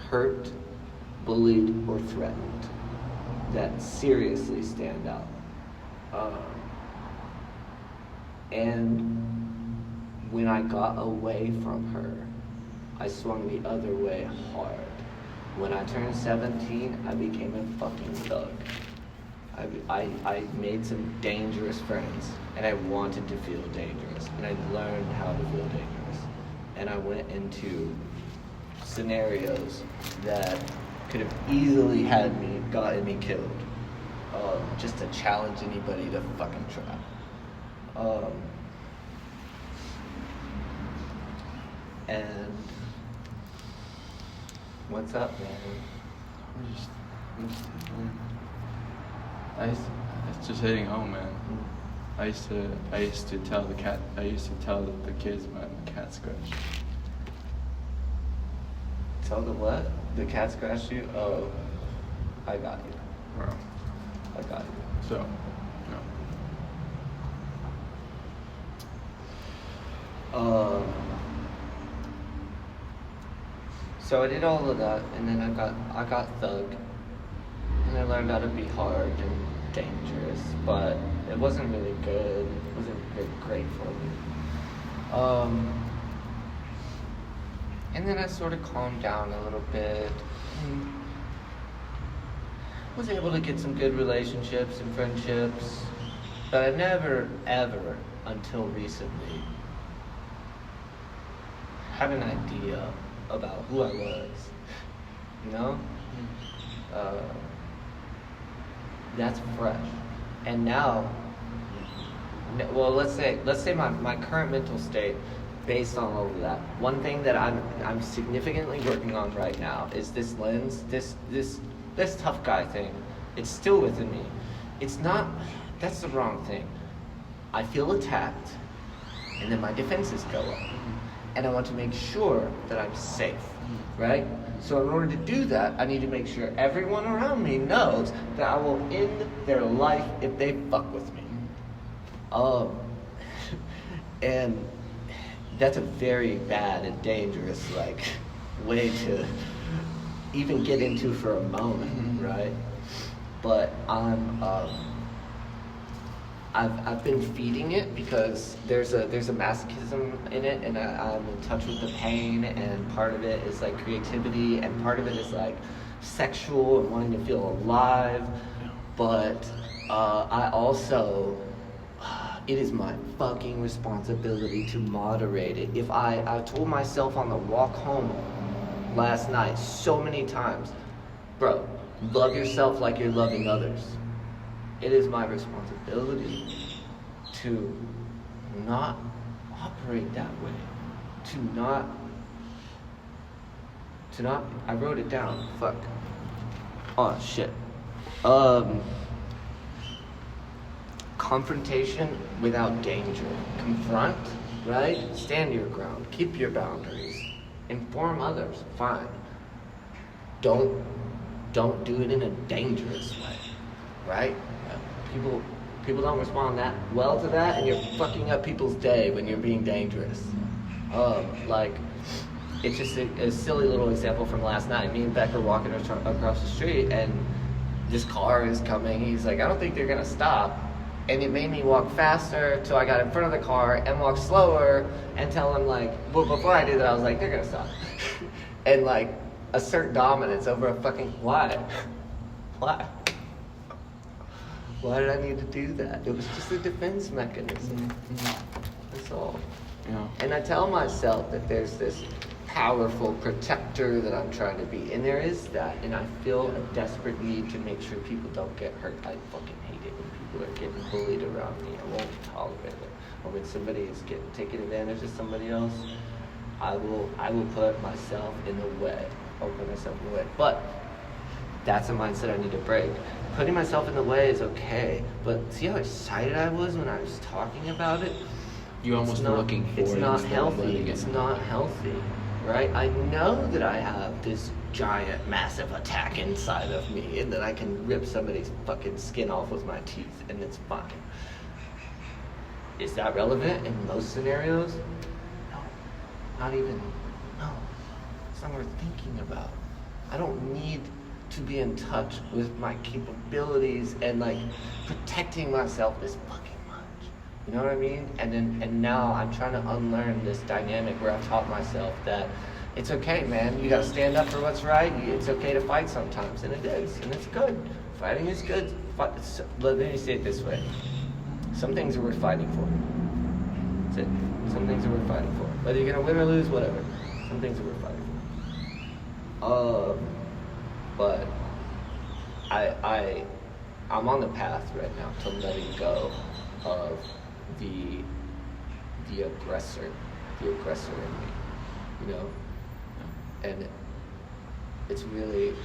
Speaker 1: hurt, bullied, or threatened that seriously stand out. And when I got away from her, I swung the other way hard. When I turned 17, I became a fucking thug. I made some dangerous friends, and I wanted to feel dangerous, and I learned how to feel dangerous. And I went into scenarios that could have easily gotten me killed, just to challenge anybody to fucking try. And what's up, man?
Speaker 2: I'm just I was just heading home, man. I used to tell the kids about the cat scratch.
Speaker 1: Tell them what? The cat scratched you? Oh, I got you.
Speaker 2: Bro.
Speaker 1: I got you.
Speaker 2: So, no.
Speaker 1: So I did all of that, and then I got thug, and I learned how to be hard and dangerous, but it wasn't really good. It wasn't very great for me. And then I sort of calmed down a little bit. And was able to get some good relationships and friendships, but I never, ever, until recently, had an idea about who I was. You know? That's fresh. And now, well, let's say my current mental state, based on all of that, one thing that I'm significantly working on right now is this lens, this tough guy thing. It's still within me. It's not, that's the wrong thing. I feel attacked, and then my defenses go up. And I want to make sure that I'm safe, right? So in order to do that, I need to make sure everyone around me knows that I will end their life if they fuck with me. And that's a very bad and dangerous, way to even get into for a moment, right? But I've been feeding it because there's a masochism in it, and I'm in touch with the pain, and part of it is creativity, and part of it is sexual and wanting to feel alive. But I also, it is my fucking responsibility to moderate it. If I told myself on the walk home last night so many times, bro, love yourself like you're loving others. It is my responsibility to not operate that way. To not, I wrote it down, fuck. Oh, shit. Confrontation without danger. Confront, right? Stand your ground. Keep your boundaries. Inform others, fine. Don't do it in a dangerous way, right? People don't respond that well to that, and you're fucking up people's day when you're being dangerous. It's just a silly little example from last night. Me and Beck are walking across the street, and this car is coming. He's like, I don't think they're gonna stop. And it made me walk faster till I got in front of the car and walk slower and tell him well, before I did that, I was like, they're gonna stop. And assert dominance over a fucking, why? Why did I need to do that? It was just a defense mechanism. That's all.
Speaker 2: Yeah.
Speaker 1: And I tell myself that there's this powerful protector that I'm trying to be. And there is that. And I feel a desperate need to make sure people don't get hurt. I fucking hate it when people are getting bullied around me. I won't tolerate it. Or when somebody is taking advantage of somebody else, I will put myself in the way. I'll put myself in the way. But that's a mindset I need to break. Putting myself in the way is okay, but see how excited I was when I was talking about it?
Speaker 2: You almost were looking for
Speaker 1: It's
Speaker 2: it
Speaker 1: not
Speaker 2: instead of letting
Speaker 1: healthy.
Speaker 2: it.
Speaker 1: It's not healthy, right? I know that I have this giant, massive attack inside of me, and that I can rip somebody's fucking skin off with my teeth, and it's fine. Is that relevant in most scenarios? No. Not even, no. It's not worth thinking about. I don't need to be in touch with my capabilities and like protecting myself as fucking much. You know what I mean? And now I'm trying to unlearn this dynamic where I've taught myself that it's okay, man. You gotta stand up for what's right. It's okay to fight sometimes, and it is, and it's good. Fighting is good. Let me say it this way. Some things are worth fighting for. That's it. Some things are worth fighting for. Whether you're gonna win or lose, whatever. Some things are worth fighting for. But I'm on the path right now to letting go of the aggressor in me, you know? And it's really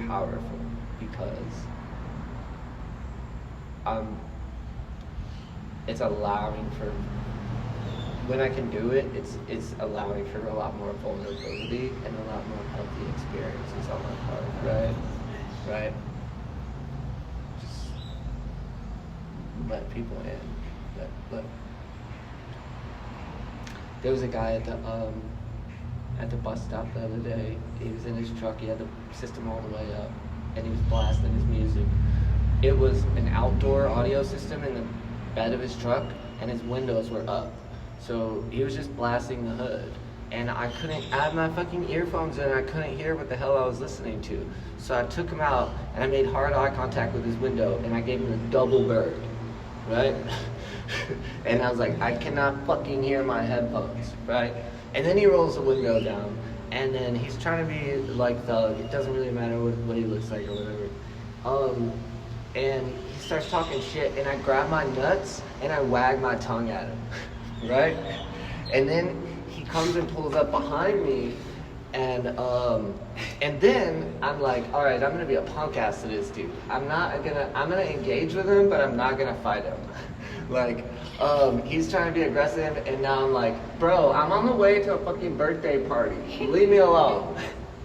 Speaker 1: powerful because it's allowing for, when I can do it, it's allowing for a lot more vulnerability and a lot more healthy experiences on my part, right? Just let people in. Let. There was a guy at the bus stop the other day. He was in his truck. He had the system all the way up, and he was blasting his music. It was an outdoor audio system in the bed of his truck, and his windows were up. So he was just blasting the hood. And I had my fucking earphones in, and I couldn't hear what the hell I was listening to. So I took him out, and I made hard eye contact with his window, and I gave him a double bird, right? And I was like, I cannot fucking hear my headphones, right? And then he rolls the window down, and then he's trying to be like thug. It doesn't really matter what he looks like or whatever. And he starts talking shit, and I grab my nuts, and I wag my tongue at him, right? And then he comes and pulls up behind me, and then I'm like, all right, I'm gonna be a punk ass to this dude. I'm gonna engage with him, but I'm not gonna fight him. Like, he's trying to be aggressive, and now I'm like, bro, I'm on the way to a fucking birthday party. Leave me alone.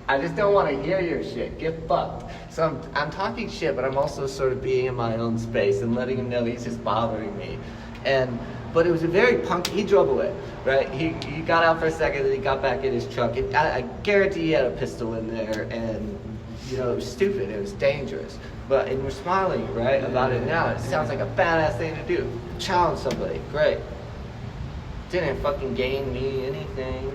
Speaker 1: I just don't want to hear your shit. Get fucked. So I'm talking shit, but I'm also sort of being in my own space and letting him know he's just bothering me. But it was a very punk. He drove away, right? He got out for a second, and he got back in his truck. And I guarantee he had a pistol in there, and you know, it was stupid. It was dangerous. And we're smiling, right, about it now. It sounds like a badass thing to do. Challenge somebody, great. Didn't fucking gain me anything.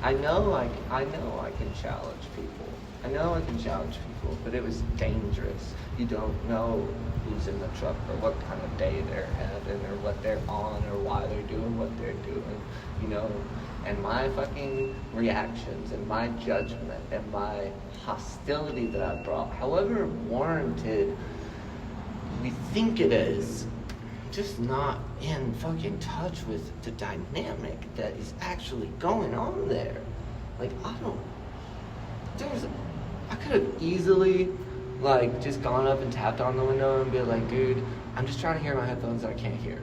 Speaker 1: I know I can challenge people. I know I can challenge people, but it was dangerous. You don't know who's in the truck or what kind of day they're having or what they're on or why they're doing what they're doing, you know? And my fucking reactions and my judgment and my hostility that I brought, however warranted we think it is, just not in fucking touch with the dynamic that is actually going on there. Like, I could have easily, like, just gone up and tapped on the window and be like, dude, I'm just trying to hear my headphones that I can't hear.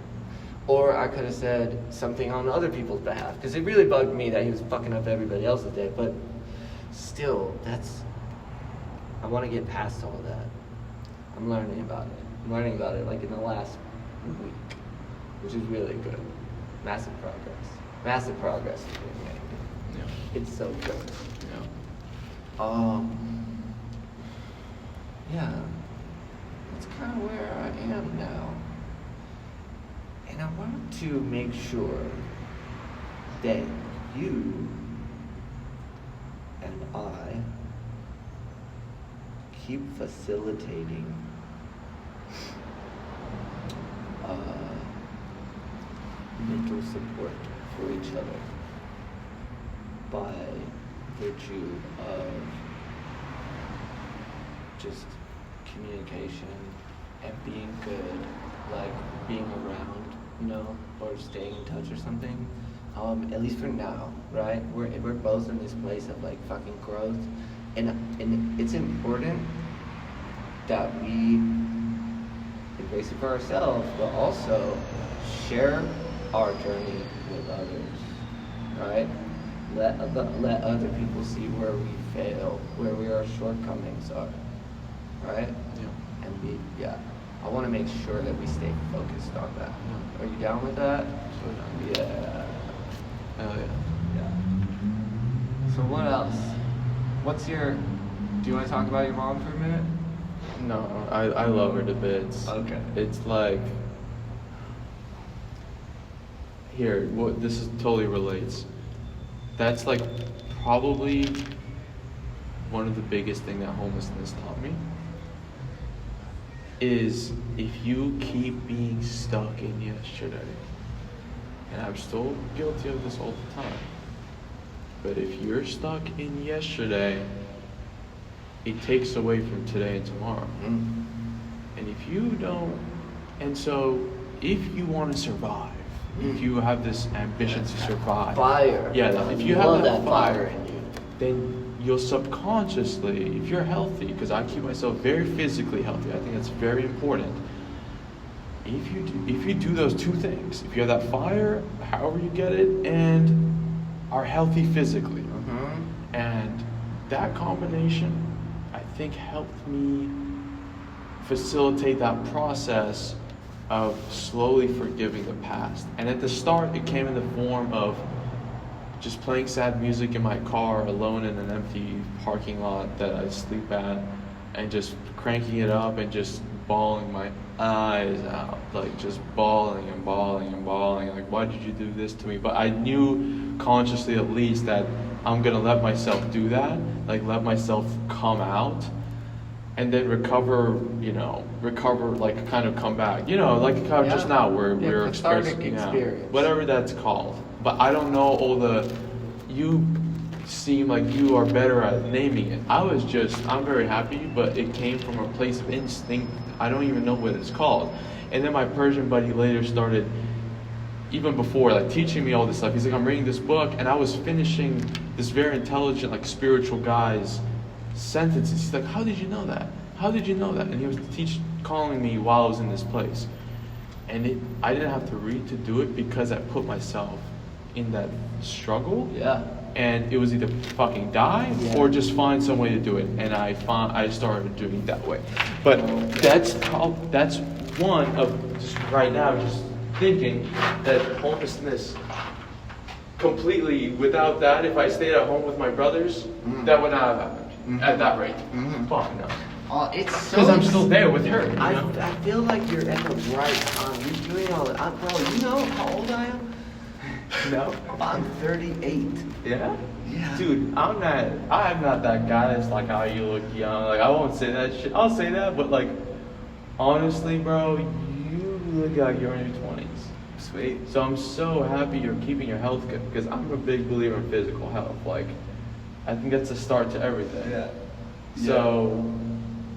Speaker 1: Or I could have said something on other people's behalf, because it really bugged me that he was fucking up everybody else's day, but still, I want to get past all of that. I'm learning about it. I'm learning about it, like, in the last week, which is really good. Massive progress is being made.
Speaker 2: Yeah.
Speaker 1: It's so good.
Speaker 2: Yeah.
Speaker 1: Yeah, that's kind of where I am now. And I want to make sure that you and I keep facilitating mental support for each other by virtue of just communication and being good, like being around, you know, or staying in touch or something. At least for now, right? We're both in this place of like fucking growth, and it's important that we embrace it for ourselves, but also share our journey with others, right? Let other people see where we fail, where our shortcomings are, right?
Speaker 2: Yeah.
Speaker 1: And I want to make sure that we stay focused on that. Are you down with that?
Speaker 2: So down.
Speaker 1: Yeah.
Speaker 2: Hell yeah.
Speaker 1: Yeah. So what else? Do you want to talk about your mom for a minute?
Speaker 2: No, I love her to bits.
Speaker 1: Okay.
Speaker 2: It's like, here, this is totally relates. That's like probably one of the biggest thing that homelessness taught me is if you keep being stuck in yesterday, and I'm still guilty of this all the time, but if you're stuck in yesterday, it takes away from today and tomorrow.
Speaker 1: Mm.
Speaker 2: And if you don't, and so if you want to survive, if you have this ambition to survive,
Speaker 1: Fire.
Speaker 2: yeah, if you
Speaker 1: Love
Speaker 2: have that fire
Speaker 1: in you,
Speaker 2: then you'll subconsciously, if you're healthy, because I keep myself very physically healthy, I think that's very important. If you do those two things, if you have that fire, however you get it, and are healthy physically, and that combination, I think helped me facilitate that process of slowly forgiving the past. And at the start, it came in the form of just playing sad music in my car alone in an empty parking lot that I sleep at, and just cranking it up and just bawling my eyes out, like just bawling and bawling and bawling, like, why did you do this to me? But I knew consciously at least that I'm gonna let myself do that, like let myself come out and then recover, like kind of come back, like kind of just now we're experiencing, whatever that's called. But I don't know you seem like you are better at naming it. I'm very happy, but it came from a place of instinct. I don't even know what it's called. And then my Persian buddy later started, even before, like teaching me all this stuff. He's like, I'm reading this book, and I was finishing this very intelligent, like spiritual guy's sentences. He's like, how did you know that? How did you know that? And he was calling me while I was in this place. And I didn't have to read to do it because I put myself in that struggle.
Speaker 1: Yeah.
Speaker 2: And it was either fucking die or just find some way to do it. And I started doing it that way. But that's one of just right now just thinking that homelessness completely, without that, if I stayed at home with my brothers, that would not have happened at that rate. Fuck no.
Speaker 1: It's so.
Speaker 2: Because I'm still there with her.
Speaker 1: I feel like you're at the right time. You're doing all that. Bro, you know how old I am?
Speaker 2: No.
Speaker 1: I'm 38.
Speaker 2: Yeah?
Speaker 1: Yeah.
Speaker 2: Dude, I'm not that guy that's like, oh, you look young. Like, I won't say that shit. I'll say that, but like, honestly, bro, you look like you're in your 20s.
Speaker 1: Sweet.
Speaker 2: So I'm so happy you're keeping your health good, because I'm a big believer in physical health. Like, I think that's a start to everything.
Speaker 1: Yeah.
Speaker 2: So,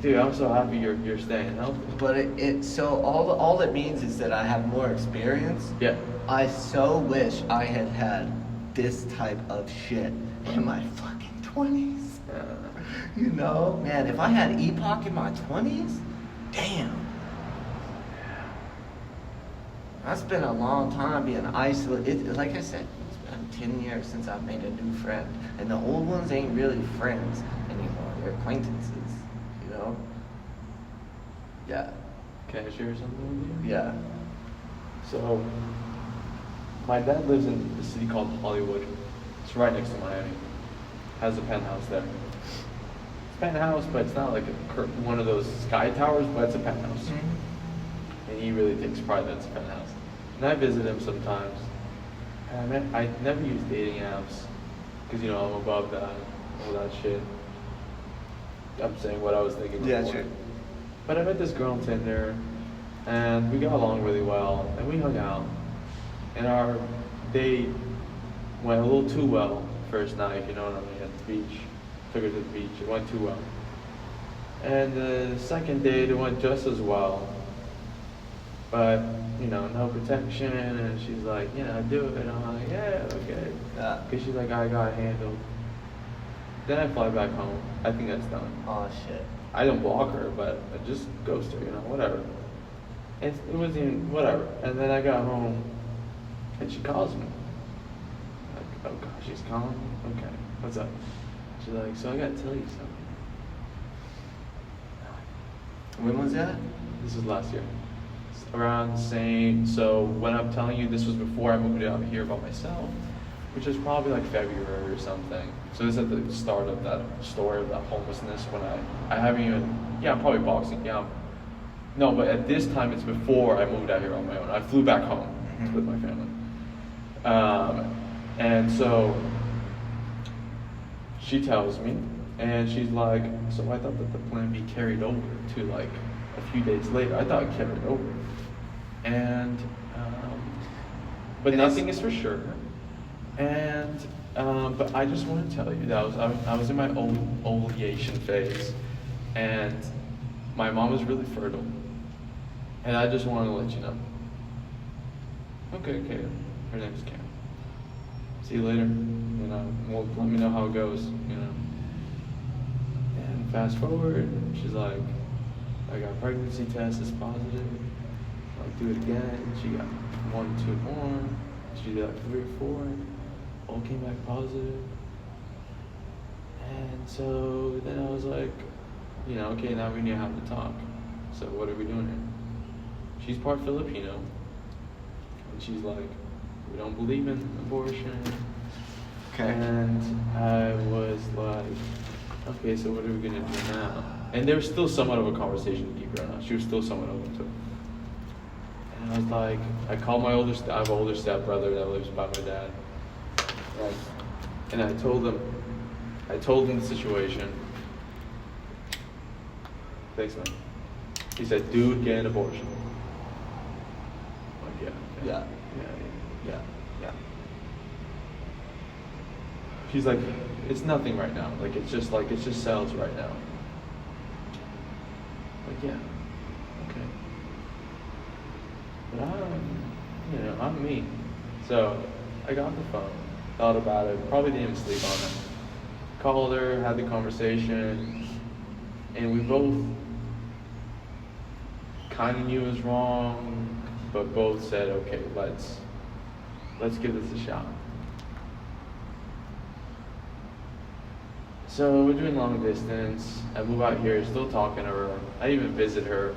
Speaker 2: dude, I'm so happy you're staying healthy.
Speaker 1: But so all it means is that I have more experience.
Speaker 2: Yeah.
Speaker 1: I so wish I had this type of shit in my fucking 20s. Man, if I had Epoch in my 20s, damn. That's been a long time being isolated. Like I said, it's been 10 years since I've made a new friend. And the old ones ain't really friends anymore. They're acquaintances, Yeah.
Speaker 2: Can I share something with you?
Speaker 1: Yeah.
Speaker 2: So, my dad lives in a city called Hollywood. It's right next to Miami. Has a penthouse there. It's a penthouse, but it's not like one of those sky towers, but it's a penthouse. And he really takes pride that it's a penthouse. And I visit him sometimes. And I never use dating apps because I'm above that, all that shit. I'm saying what I was thinking before.
Speaker 1: Yeah, sure.
Speaker 2: But I met this girl on Tinder, and we got along really well, and we hung out. And our date went a little too well first night, you know what I mean, at the beach. Took her to the beach, it went too well. And the second date, it went just as well. But, no protection, and she's like, do it. And I'm like, yeah, okay.
Speaker 1: Yeah.
Speaker 2: Because she's like, I got handled. Then I fly back home. I think that's done.
Speaker 1: Oh shit.
Speaker 2: I don't block her, but I just ghost her, whatever. And it wasn't even whatever. And then I got home, and she calls me. Like, oh gosh, she's calling me. Okay, what's up? She's like, so I gotta tell you something.
Speaker 1: When was that?
Speaker 2: This was last year. It's around the same. So when I'm telling you, this was before I moved out here by myself, which was probably like February or something. So this is at the start of that story of that homelessness when I haven't even, I'm probably boxing, No, but at this time it's before I moved out here on my own. I flew back home with my family. And so she tells me, and she's like, so I thought that the plan B carried over to like a few days later. I thought it carried over. And, but nothing is for sure. And, but I just want to tell you that I was in my ovulation phase, and my mom is really fertile. And I just wanted to let you know. Okay, her name's Karen. See you later. Well, let me know how it goes. And fast forward, she's like, I got a pregnancy test, it's positive. Like, do it again. She got 1, 2 more. She did like 3 or 4. All came back positive. And so then I was like, okay, now we need to have to talk. So what are we doing here? She's part Filipino. And she's like, we don't believe in abortion.
Speaker 1: Okay.
Speaker 2: And I was like, okay, so what are we gonna do now? And there was still somewhat of a conversation to keep her on. She was still somewhat open to it. And I was like, I called I have an older stepbrother that lives by my dad. Right. And I told him the situation. Thanks, man. He said, dude, get an abortion. I'm like, yeah. She's like, it's nothing right now. Like, it's just cells right now. Like, yeah, okay. But I'm me. So I got on the phone, thought about it, probably didn't even sleep on it. Called her, had the conversation, and we both kind of knew it was wrong, but both said, okay, let's give this a shot. So we're doing long distance. I move out here, still talking to her. I even visit her.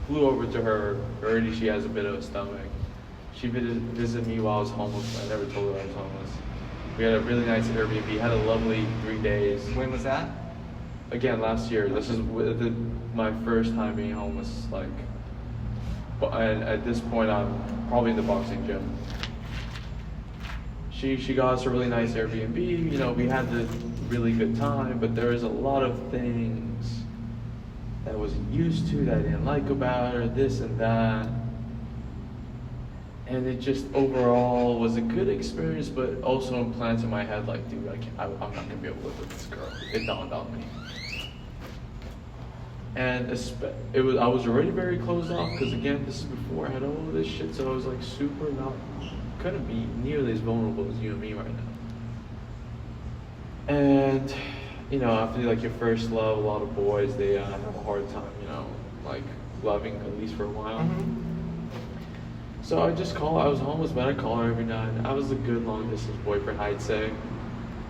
Speaker 2: Flew over to her. Already she has a bit of a stomach. She visited me while I was homeless. I never told her I was homeless. We had a really nice Airbnb. Had a lovely 3 days.
Speaker 1: When was that?
Speaker 2: Again, last year. This is my first time being homeless. And at this point, I'm probably in the boxing gym. She got us a really nice Airbnb. We had the really good time, but there was a lot of things that I wasn't used to, that I didn't like about her, this and that. And it just overall was a good experience, but also implants in my head, like, dude, I'm not gonna be able to live with this girl. It dawned on me. And I was already very closed off, because again, this is before I had all this shit, so I was like couldn't be nearly as vulnerable as you and me right now. And, after like your first love, a lot of boys, they have a hard time, loving, at least for a while.
Speaker 1: Mm-hmm.
Speaker 2: So I was homeless, but I call her every night. I was a good long distance boyfriend, I'd say.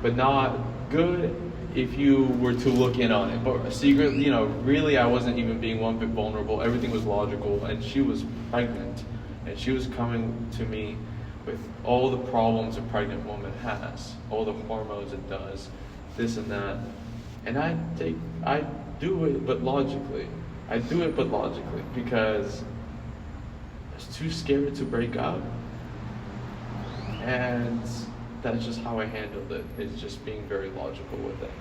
Speaker 2: But not good if you were to look in on it. But secretly, really I wasn't even being one bit vulnerable. Everything was logical, and she was pregnant. And she was coming to me with all the problems a pregnant woman has, all the hormones it does, this and that. And I do it, but logically. Because I was too scared to break up. And that's just how I handled it, is just being very logical with it.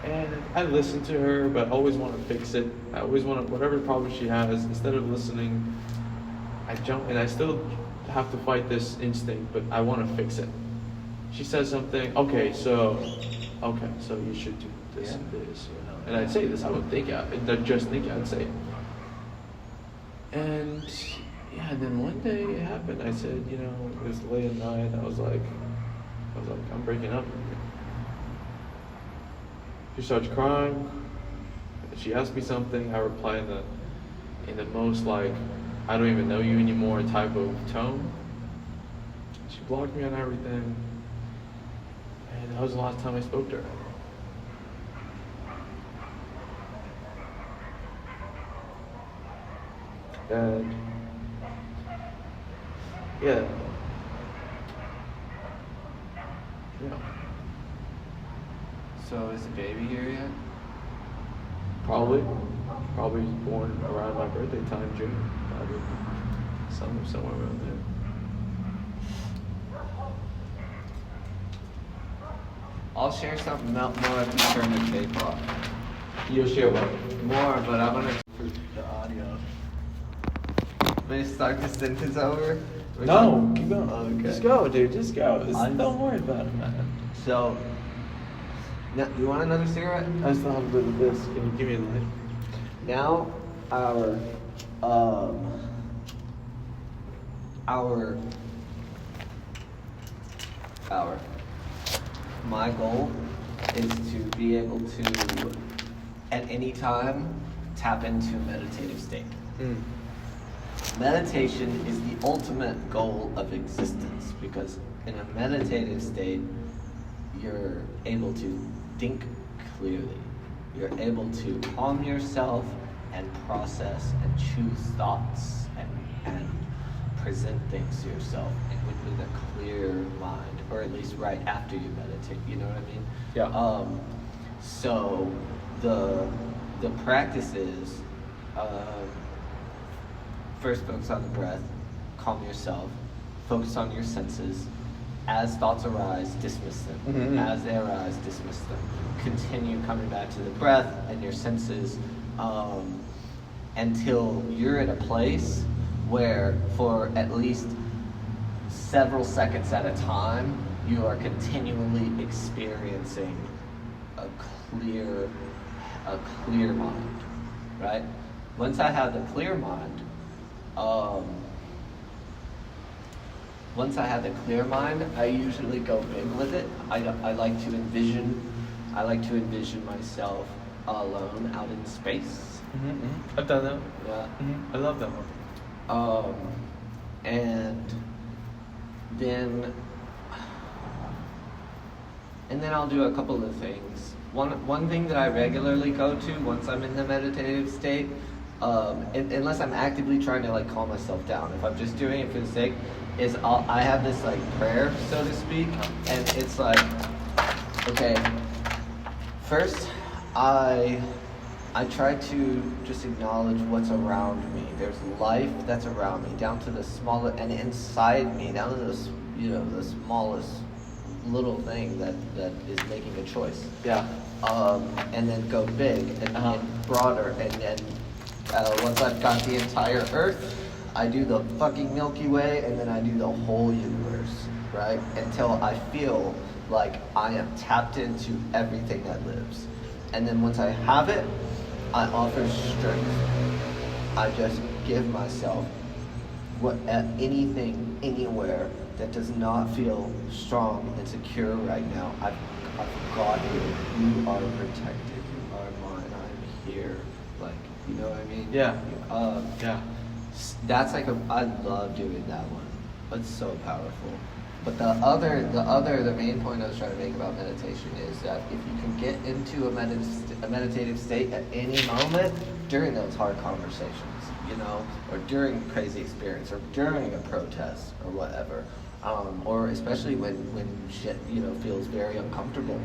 Speaker 2: And I listened to her, but I always want to fix it. I always want to, whatever problem she has, instead of listening, I jump, and I still have to fight this instinct, but I want to fix it. She says something, okay, so you should do this and this, And I'd say this, I'd say it. And and then one day it happened. I said, it was late at night. I was like, I'm breaking up with She starts crying. She asks me something. I reply in the most like, I don't even know you anymore type of tone. She blocked me on everything. And that was the last time I spoke to her. And yeah. Yeah.
Speaker 1: So is the baby here yet?
Speaker 2: Probably born around my birthday time, June. Probably somewhere around there.
Speaker 1: I'll share something more if you turn the tape off.
Speaker 2: You'll share what?
Speaker 1: More, but I'm gonna put the audio. May I start the sentence over?
Speaker 2: No, keep going.
Speaker 1: Okay.
Speaker 2: Just go, dude. Just go.
Speaker 1: Don't
Speaker 2: worry about it, man.
Speaker 1: So, now, you want another cigarette?
Speaker 2: I still have a bit of this. Can you give me a light?
Speaker 1: Now, my goal is to be able to, at any time, tap into a meditative state. Meditation is the ultimate goal of existence because in a meditative state, you're able to think clearly. You're able to calm yourself and process and choose thoughts and present things to yourself with a clear mind, or at least right after you meditate. You know what I mean?
Speaker 2: Yeah.
Speaker 1: So the practice is first focus on the breath, calm yourself, focus on your senses. As thoughts arise, dismiss them.
Speaker 2: Mm-hmm.
Speaker 1: As they arise, dismiss them. Continue coming back to the breath and your senses until you're at a place where, for at least several seconds at a time, you are continually experiencing a clear mind, right? Once I have the clear mind, I usually go big with it. I like to envision myself alone out in space.
Speaker 2: I've done that.
Speaker 1: Yeah.
Speaker 2: I love that one.
Speaker 1: And then I'll do a couple of things. One thing that I regularly go to once I'm in the meditative state, unless I'm actively trying to like calm myself down. If I'm just doing it for the sake, is I have this like prayer, so to speak, and it's like, okay, first I try to just acknowledge what's around me. There's life that's around me, down to the smallest, and inside me, down to the smallest little thing that is making a choice.
Speaker 2: Yeah.
Speaker 1: And then go big and broader, and then once I've got the entire Earth, I do the fucking Milky Way, and then I do the whole universe, right? Until I feel like I am tapped into everything that lives. And then once I have it, I offer strength. I just give myself anything, anywhere that does not feel strong and secure right now. I've got you. You are protected. You are mine. I'm here. Like, you know what I mean?
Speaker 2: Yeah.
Speaker 1: Yeah. That's like I love doing that one. It's so powerful. But the main point I was trying to make about meditation is that if you can get into a meditative state at any moment during those hard conversations, you know, or during a crazy experience, or during a protest, or whatever, or especially when shit, you know, feels very uncomfortable,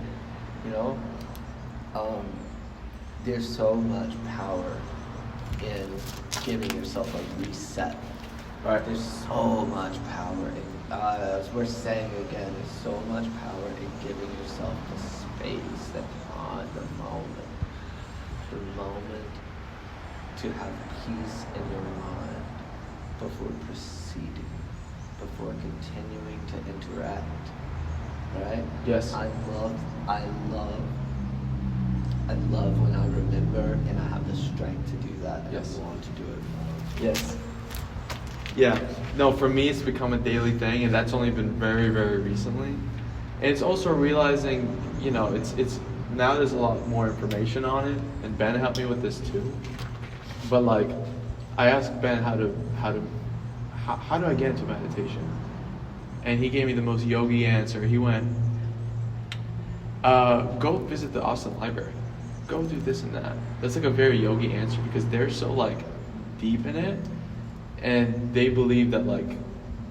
Speaker 1: you know, there's so much power in giving yourself a reset.
Speaker 2: Right.
Speaker 1: There's so much power in, as we're saying again, there's so much power in giving yourself the space, the time, the moment to have peace in your mind before proceeding, before continuing to interact, right?
Speaker 2: Yes.
Speaker 1: I love when I remember and I have the strength to do that, and
Speaker 2: Yes.
Speaker 1: I want to do it more.
Speaker 2: Yes. Yeah. No, for me, it's become a daily thing, and that's only been very, very recently. And it's also realizing, you know, it's now there's a lot more information on it, and Ben helped me with this too. But like, I asked Ben how do I get into meditation, and he gave me the most yogi answer. He went, go visit the Austin Library, go do this and that. That's like a very yogi answer because they're so like deep in it, and they believe that like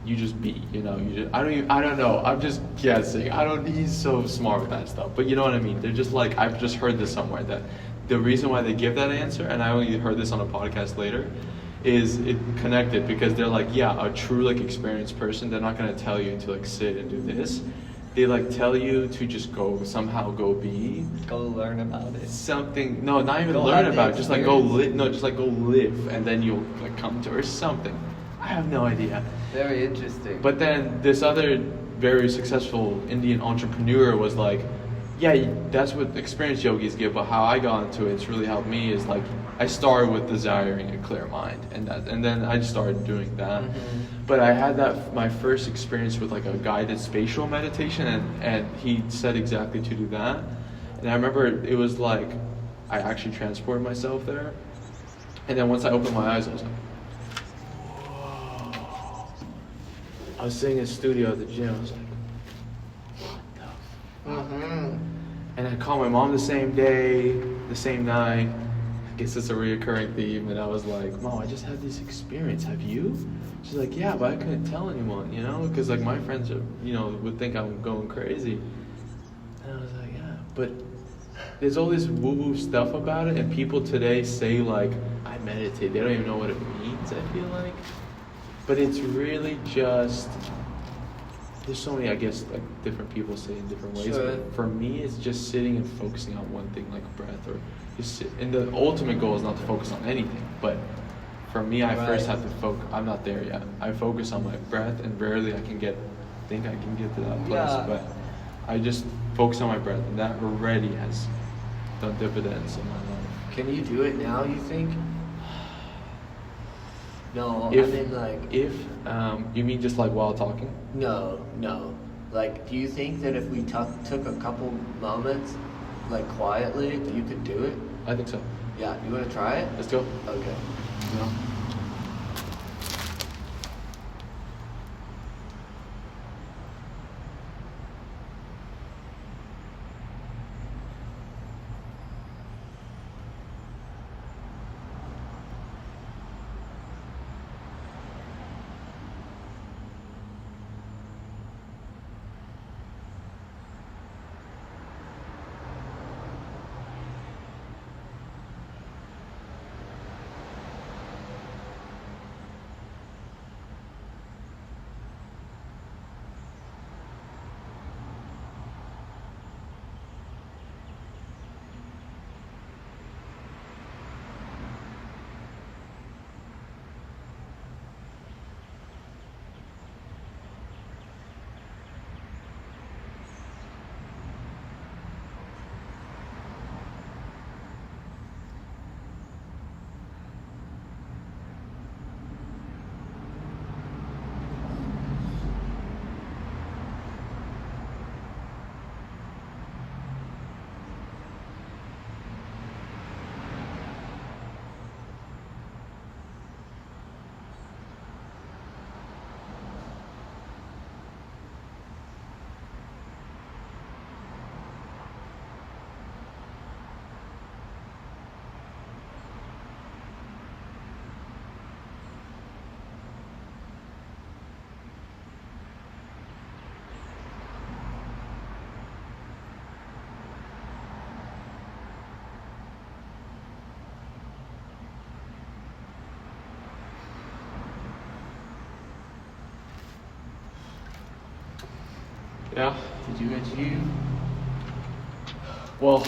Speaker 2: you just be, you know, I don't know, I'm just guessing. He's so smart with that stuff, but you know what I mean? They're just like, I've just heard this somewhere that the reason why they give that answer, and I only heard this on a podcast later, is it connected because they're like, yeah, a true like experienced person, they're not gonna tell you to like sit and do this. They like tell you to just somehow go be.
Speaker 1: Go learn about it.
Speaker 2: Something, no, not even
Speaker 1: Go
Speaker 2: learn
Speaker 1: have
Speaker 2: about
Speaker 1: the
Speaker 2: it, just like go live, no, just like go live, and then you'll like come to, or something. I have no idea.
Speaker 1: Very interesting.
Speaker 2: But then this other very successful Indian entrepreneur was like, yeah, that's what experienced yogis give, but how I got into it's really helped me is like, I started with desiring a clear mind, and then I just started doing that.
Speaker 1: Mm-hmm.
Speaker 2: But I had my first experience with like a guided spatial meditation, and he said exactly to do that. And I remember it was like, I actually transported myself there. And then once I opened my eyes, I was like, whoa. I was sitting in a studio at the gym, I was like, what the fuck?
Speaker 1: Mm-hmm.
Speaker 2: And I called my mom the same day, the same night. I guess it's a reoccurring theme. And I was like, Mom, I just had this experience. Have you? She's like, yeah, but I couldn't tell anyone, you know? Because like my friends are, you know, would think I'm going crazy. And I was like, yeah. But there's all this woo-woo stuff about it. And people today say like, I meditate. They don't even know what it means, I feel like. But it's really just... There's so many, I guess, like different people say in different ways.
Speaker 1: Sure.
Speaker 2: But for me, it's just sitting and focusing on one thing, like breath, or just sit. And the ultimate goal is not to focus on anything. But for me, I first have to focus. I'm not there yet. I focus on my breath, and rarely think I can get to that place.
Speaker 1: Yeah.
Speaker 2: But I just focus on my breath, and that already has done dividends in my life.
Speaker 1: Can you do it now, you think? No,
Speaker 2: If,
Speaker 1: I mean like...
Speaker 2: If, you mean just like while talking?
Speaker 1: No. Like, do you think that if we took a couple moments, like quietly, you could do it?
Speaker 2: I think so.
Speaker 1: Yeah, you want to try it?
Speaker 2: Let's go.
Speaker 1: Okay.
Speaker 2: Yeah. Yeah.
Speaker 1: Did you achieve?
Speaker 2: Well,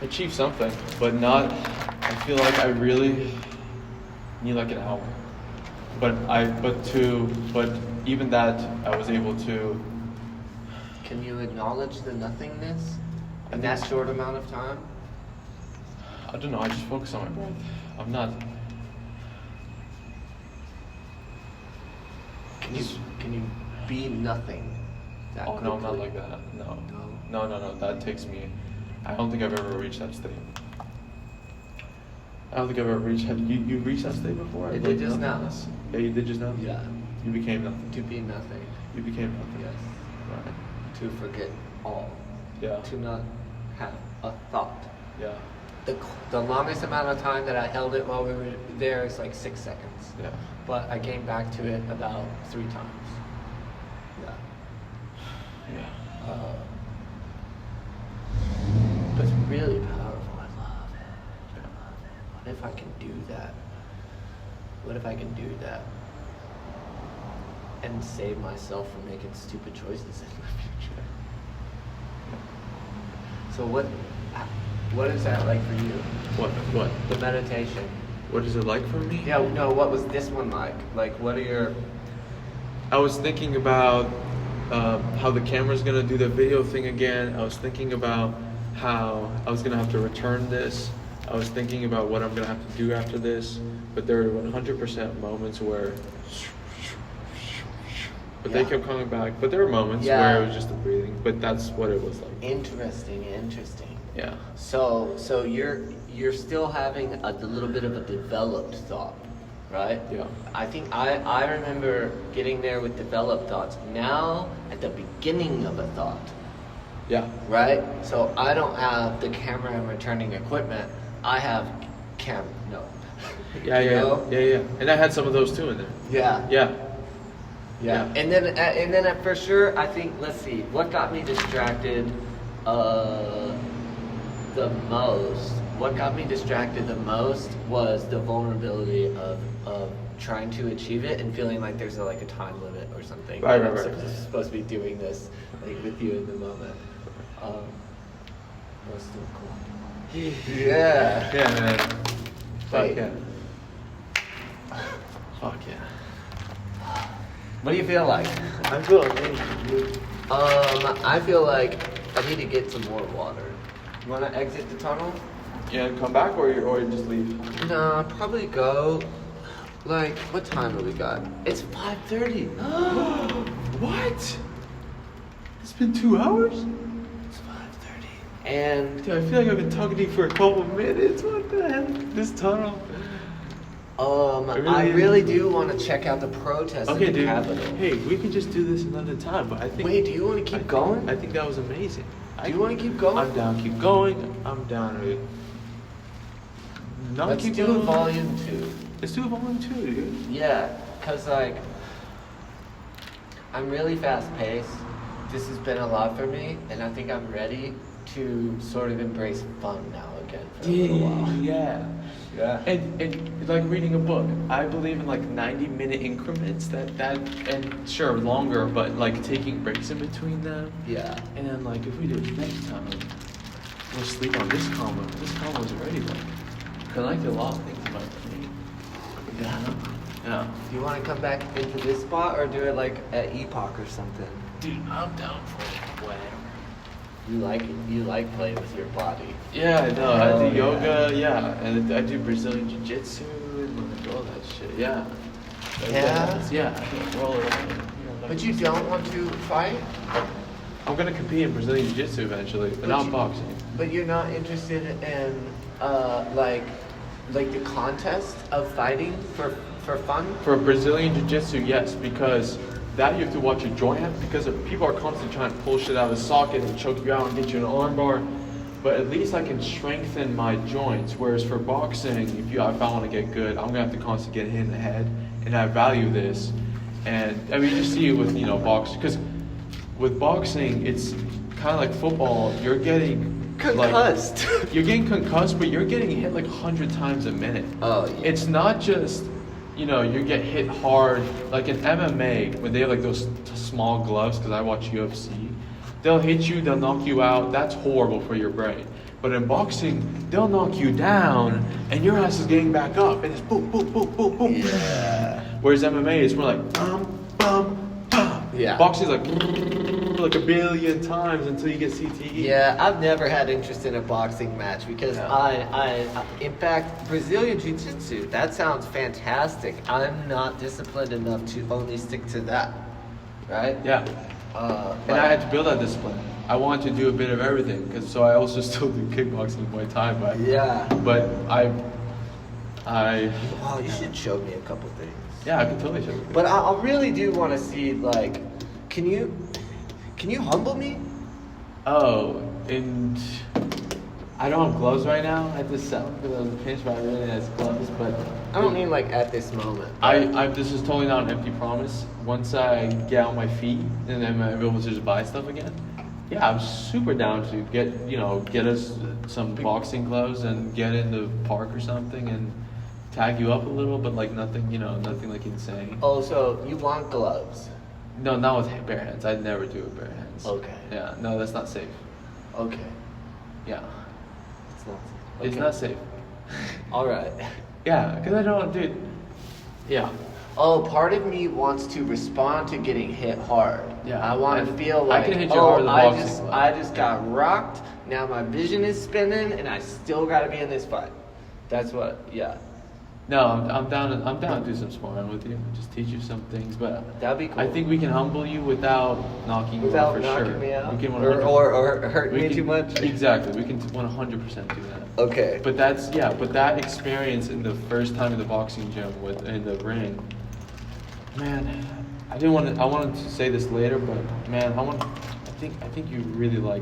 Speaker 2: achieve something, but not. I feel like I really need like an hour. But even that, I was able to.
Speaker 1: Can you acknowledge the nothingness in that
Speaker 2: think-
Speaker 1: short amount of time?
Speaker 2: I don't know. I just focus on my breath. I'm not.
Speaker 1: Can you be nothing? that
Speaker 2: Oh no, I'm not
Speaker 1: quickly.
Speaker 2: like that. No.
Speaker 1: No?
Speaker 2: No. That takes me. I don't think I've ever reached that state. I don't think I've ever reached. Have you reached that state before?
Speaker 1: I
Speaker 2: Like
Speaker 1: did just now.
Speaker 2: nothingness? Yeah, you did just now.
Speaker 1: Yeah.
Speaker 2: You became nothing.
Speaker 1: To be nothing.
Speaker 2: You became nothing.
Speaker 1: Yes.
Speaker 2: Right.
Speaker 1: To forget all.
Speaker 2: Yeah.
Speaker 1: To not have a thought.
Speaker 2: Yeah.
Speaker 1: The longest amount of time that I held it while we were there is like 6 seconds.
Speaker 2: Yeah.
Speaker 1: But I came back to it about 3 times. Yeah.
Speaker 2: Yeah.
Speaker 1: But it's really powerful. I love it. I love it. What if I can do that? What if I can do that? And save myself from making stupid choices in the future. So what is that like for you?
Speaker 2: What?
Speaker 1: The meditation.
Speaker 2: What is it like for me?
Speaker 1: Yeah, no, what was this one like? Like, what are your...
Speaker 2: I was thinking about how the camera's gonna do the video thing again. I was thinking about how I was gonna have to return this. I was thinking about what I'm gonna have to do after this. But there were 100% moments where, but they
Speaker 1: Yeah.
Speaker 2: kept coming back. But there were moments
Speaker 1: Yeah.
Speaker 2: where it was just the breathing. But that's what it was like.
Speaker 1: Interesting.
Speaker 2: Yeah.
Speaker 1: So you're still having a little bit of a developed thought, right?
Speaker 2: Yeah.
Speaker 1: I think I remember getting there with developed thoughts. Now at the beginning of a thought,
Speaker 2: Yeah.
Speaker 1: right? So I don't have the camera and returning equipment. I have no.
Speaker 2: Yeah.
Speaker 1: You know?
Speaker 2: Yeah. And I had some of those too in there.
Speaker 1: Yeah.
Speaker 2: Yeah.
Speaker 1: Yeah. And then for sure, I think, let's see, what got me distracted the most? What got me distracted the most was the vulnerability of trying to achieve it and feeling like there's like a time limit or something.
Speaker 2: Right.
Speaker 1: I'm supposed to be doing this like with you in the moment. That's still cool. Yeah.
Speaker 2: Yeah, man. Fuck
Speaker 1: Hey.
Speaker 2: yeah. Fuck yeah.
Speaker 1: What do you feel like?
Speaker 2: I feel amazing, dude.
Speaker 1: I feel like I need to get some more water. You want to exit the tunnel?
Speaker 2: Yeah, come back or just leave?
Speaker 1: No, probably go. Like, what time have we got? It's 5:30.
Speaker 2: What? It's been 2 hours?
Speaker 1: It's 5:30. And
Speaker 2: Dude, I feel like I've been talking to you for a couple minutes. What the hell? This tunnel.
Speaker 1: I really do want to check out the protest
Speaker 2: Okay,
Speaker 1: in the
Speaker 2: dude.
Speaker 1: Capitol.
Speaker 2: Hey, we can just do this another time, but I think.
Speaker 1: Wait, do you want to keep going?
Speaker 2: I think that was amazing.
Speaker 1: Do you want to keep going?
Speaker 2: I'm down. Keep going. I'm down. No,
Speaker 1: Let's
Speaker 2: keep
Speaker 1: do
Speaker 2: going.
Speaker 1: volume 2.
Speaker 2: Let's do volume 2, dude.
Speaker 1: Yeah, because, like, I'm really fast paced. This has been a lot for me, and I think I'm ready to sort of embrace fun now again for a little while.
Speaker 2: Yeah.
Speaker 1: Yeah.
Speaker 2: And like reading a book, I believe in like 90-minute increments. That and sure longer, but like taking breaks in between them.
Speaker 1: Yeah.
Speaker 2: And then like if we do it next time, we'll sleep on this combo. This combo's already like connected a lot of things about me.
Speaker 1: Yeah.
Speaker 2: Yeah.
Speaker 1: Do you want to come back into this spot or do it like at Epoch or something?
Speaker 2: Dude, I'm down for whatever.
Speaker 1: You like playing with your body.
Speaker 2: Yeah, I know. I
Speaker 1: Oh,
Speaker 2: do
Speaker 1: yeah.
Speaker 2: yoga, yeah, and I do Brazilian jiu-jitsu and like all that shit. Yeah.
Speaker 1: Yeah?
Speaker 2: Yeah. I roll it around.
Speaker 1: But you don't want to fight?
Speaker 2: I'm gonna compete in Brazilian jiu-jitsu eventually, but not boxing.
Speaker 1: But you're not interested in like the contest of fighting for fun?
Speaker 2: For Brazilian jiu-jitsu, yes, because that you have to watch your joint health because people are constantly trying to pull shit out of the socket and choke you out and get you an arm bar. But at least I can strengthen my joints. Whereas for boxing, if I want to get good, I'm gonna have to constantly get hit in the head, and I value this. And I mean, you see it with boxing, because with boxing, it's kind of like football. You're getting
Speaker 1: Concussed.
Speaker 2: You're getting concussed, but you're getting hit like 100 times a minute.
Speaker 1: Oh, yeah.
Speaker 2: It's not just, you get hit hard. Like in MMA, when they have like those small gloves, because I watch UFC, they'll hit you, they'll knock you out. That's horrible for your brain. But in boxing, they'll knock you down, and your ass is getting back up, and it's boom, boom, boom, boom, boom.
Speaker 1: Yeah.
Speaker 2: Whereas MMA is more like bum, bum, bum.
Speaker 1: Yeah.
Speaker 2: Boxing is like a billion times until you get CTE.
Speaker 1: Yeah, I've never had interest in a boxing match because I in fact, Brazilian Jiu-Jitsu, that sounds fantastic. I'm not disciplined enough to only stick to that, right?
Speaker 2: Yeah. And I had to build that discipline. I wanted to do a bit of everything, so I also still do kickboxing and Muay Thai, but
Speaker 1: Yeah.
Speaker 2: But I
Speaker 1: Oh, you should show me a couple things.
Speaker 2: yeah, I could totally show you.
Speaker 1: But I really do want to see, like, can you humble me?
Speaker 2: Oh, and I don't have gloves right now at this sound because I was pinched by really nice gloves, but
Speaker 1: I don't mean like at this moment.
Speaker 2: I this is totally not an empty promise. Once I get on my feet and then I'm able to just buy stuff again, yeah, I'm super down to get us some boxing gloves and get in the park or something and tag you up a little, but like nothing like insane.
Speaker 1: Oh, so you want gloves?
Speaker 2: No, not with bare hands. I'd never do it with bare hands.
Speaker 1: Okay.
Speaker 2: Yeah, no, that's not safe.
Speaker 1: Okay.
Speaker 2: Yeah,
Speaker 1: It's not.
Speaker 2: it's not safe.
Speaker 1: All right.
Speaker 2: Yeah, because I don't, dude. Yeah.
Speaker 1: Oh, part of me wants to respond to getting hit hard.
Speaker 2: Yeah.
Speaker 1: I want to
Speaker 2: And
Speaker 1: feel
Speaker 2: I
Speaker 1: like,
Speaker 2: can hit you harder than boxing glove.
Speaker 1: I just got rocked. Now my vision is spinning, and I still got to be in this fight. That's what. Yeah.
Speaker 2: No, I'm down to do some sparring with you. Just teach you some things, but
Speaker 1: That'd be cool.
Speaker 2: I think we can humble you without knocking you out
Speaker 1: Without
Speaker 2: for
Speaker 1: knocking
Speaker 2: sure.
Speaker 1: me out?
Speaker 2: We can
Speaker 1: Or hurting
Speaker 2: we
Speaker 1: me
Speaker 2: can-
Speaker 1: too much?
Speaker 2: Exactly. We can 100% do that.
Speaker 1: Okay.
Speaker 2: But that experience in the first time in the boxing gym in the ring, man, I wanted to say this later, but man, I think you really like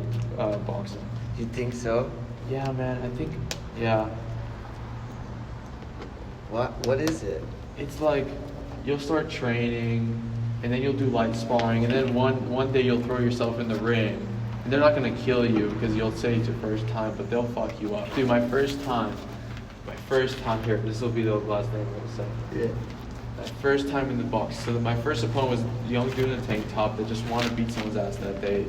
Speaker 2: boxing.
Speaker 1: You think so?
Speaker 2: Yeah, man, yeah.
Speaker 1: What is it?
Speaker 2: It's like you'll start training and then you'll do light sparring and then one day you'll throw yourself in the ring and they're not gonna kill you because you'll say it's your first time, but they'll fuck you up. Dude, my first time here, this will be the last thing I'm gonna say.
Speaker 1: Yeah.
Speaker 2: My first time in the box. So my first opponent was a young dude in a tank top that just wanted to beat someone's ass that day.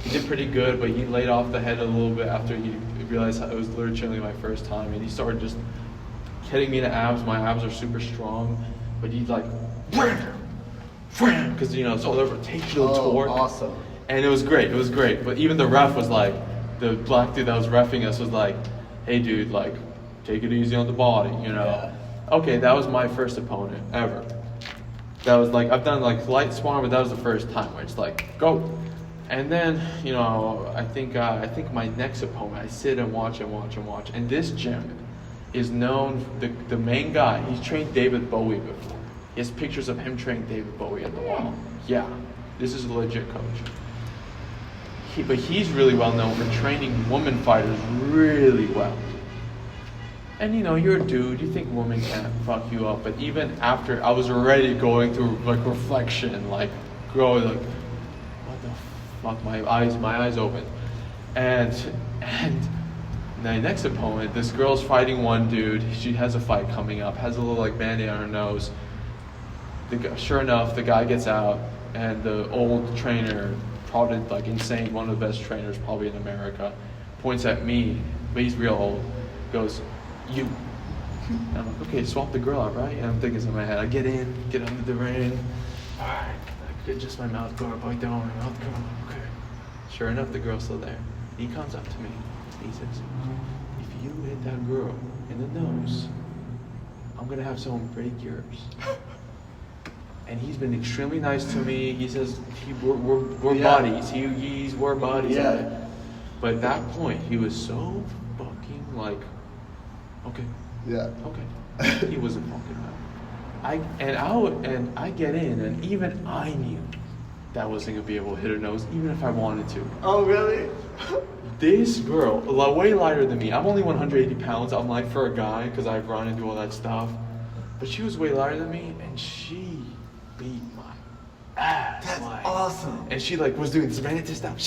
Speaker 2: He did pretty good, but he laid off the head a little bit after he realized it was literally my first time, and he started just hitting me in the abs. My abs are super strong, but he's like, because it's all the rotational torque.
Speaker 1: Awesome.
Speaker 2: And it was great. But even the ref was like, the black dude that was reffing us was like, hey dude, like, take it easy on the body,
Speaker 1: Yeah.
Speaker 2: Okay, that was my first opponent ever. That was like, I've done like light sparring, but that was the first time where it's like, go. And then, I think my next opponent, I sit and watch. And this gym is known, the main guy, he's trained David Bowie before. He has pictures of him training David Bowie on the wall. Yeah, this is a legit coach. But he's really well known for training woman fighters really well. And you're a dude, you think women can't fuck you up, but even after, I was already going through like reflection, like growing, like, what the fuck, my eyes open. And my next opponent, this girl's fighting one dude, she has a fight coming up, has a little like Band-Aid on her nose. Sure enough, the guy gets out, and the old trainer, probably like insane, one of the best trainers probably in America, points at me, but he's real old, goes, you. And I'm like, okay, swap the girl out, right? And I'm thinking in my head, I get under the ring. All right, I get just my mouth guard, bite down on my mouth guard. Okay. Sure enough, the girl's still there. He comes up to me. He says, if you hit that girl in the nose, I'm gonna have someone break yours. And he's been extremely nice to me. He says we're buddies. We're buddies.
Speaker 1: Yeah.
Speaker 2: But at that point, he was so fucking like, okay.
Speaker 1: Yeah.
Speaker 2: Okay. He wasn't fucking right. I get in, and even I knew that I wasn't gonna be able to hit her nose, even if I wanted to.
Speaker 1: Oh, really?
Speaker 2: This girl, way lighter than me. I'm only 180 pounds. I'm like for a guy, because I run and do all that stuff. But she was way lighter than me, and she beat my ass.
Speaker 1: That's
Speaker 2: like,
Speaker 1: awesome.
Speaker 2: And she like was doing this mantis stuff.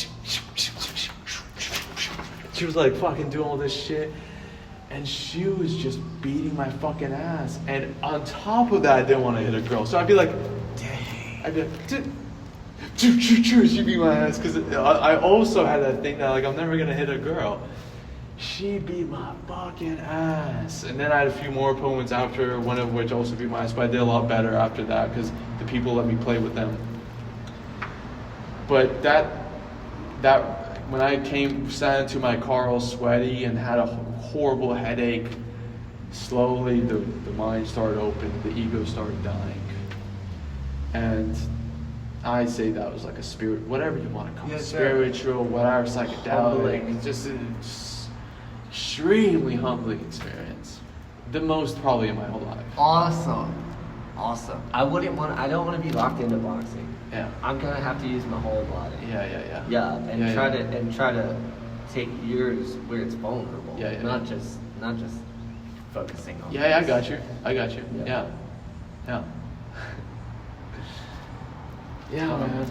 Speaker 2: She was like fucking doing all this shit. And she was just beating my fucking ass. And on top of that, I didn't want to hit a girl. So I'd be like, dang. I'd be like, she beat my ass. Because I also had that thing that like, I'm never going to hit a girl. She beat my fucking ass. And then I had a few more opponents after, one of which also beat my ass. But I did a lot better after that because the people let me play with them. But that when I sat into my car all sweaty and had a horrible headache, slowly the mind started opening, the ego started dying. And I say that was like a spirit, whatever you want to call it,
Speaker 1: Yes, sir.
Speaker 2: spiritual, whatever, psychedelic.
Speaker 1: Humbling.
Speaker 2: It's just an extremely humbling experience. The most probably in my whole life.
Speaker 1: Awesome. I don't want to be locked into boxing.
Speaker 2: Yeah.
Speaker 1: I'm gonna have to use my whole body.
Speaker 2: Yeah.
Speaker 1: Yeah, and
Speaker 2: Yeah,
Speaker 1: try
Speaker 2: yeah.
Speaker 1: to take yours where it's vulnerable.
Speaker 2: Yeah.
Speaker 1: Not just focusing on.
Speaker 2: Yeah, I
Speaker 1: this.
Speaker 2: got you.
Speaker 1: Yeah.
Speaker 2: Yeah. Yeah, man.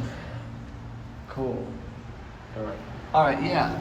Speaker 2: Cool.
Speaker 1: All right. Yeah.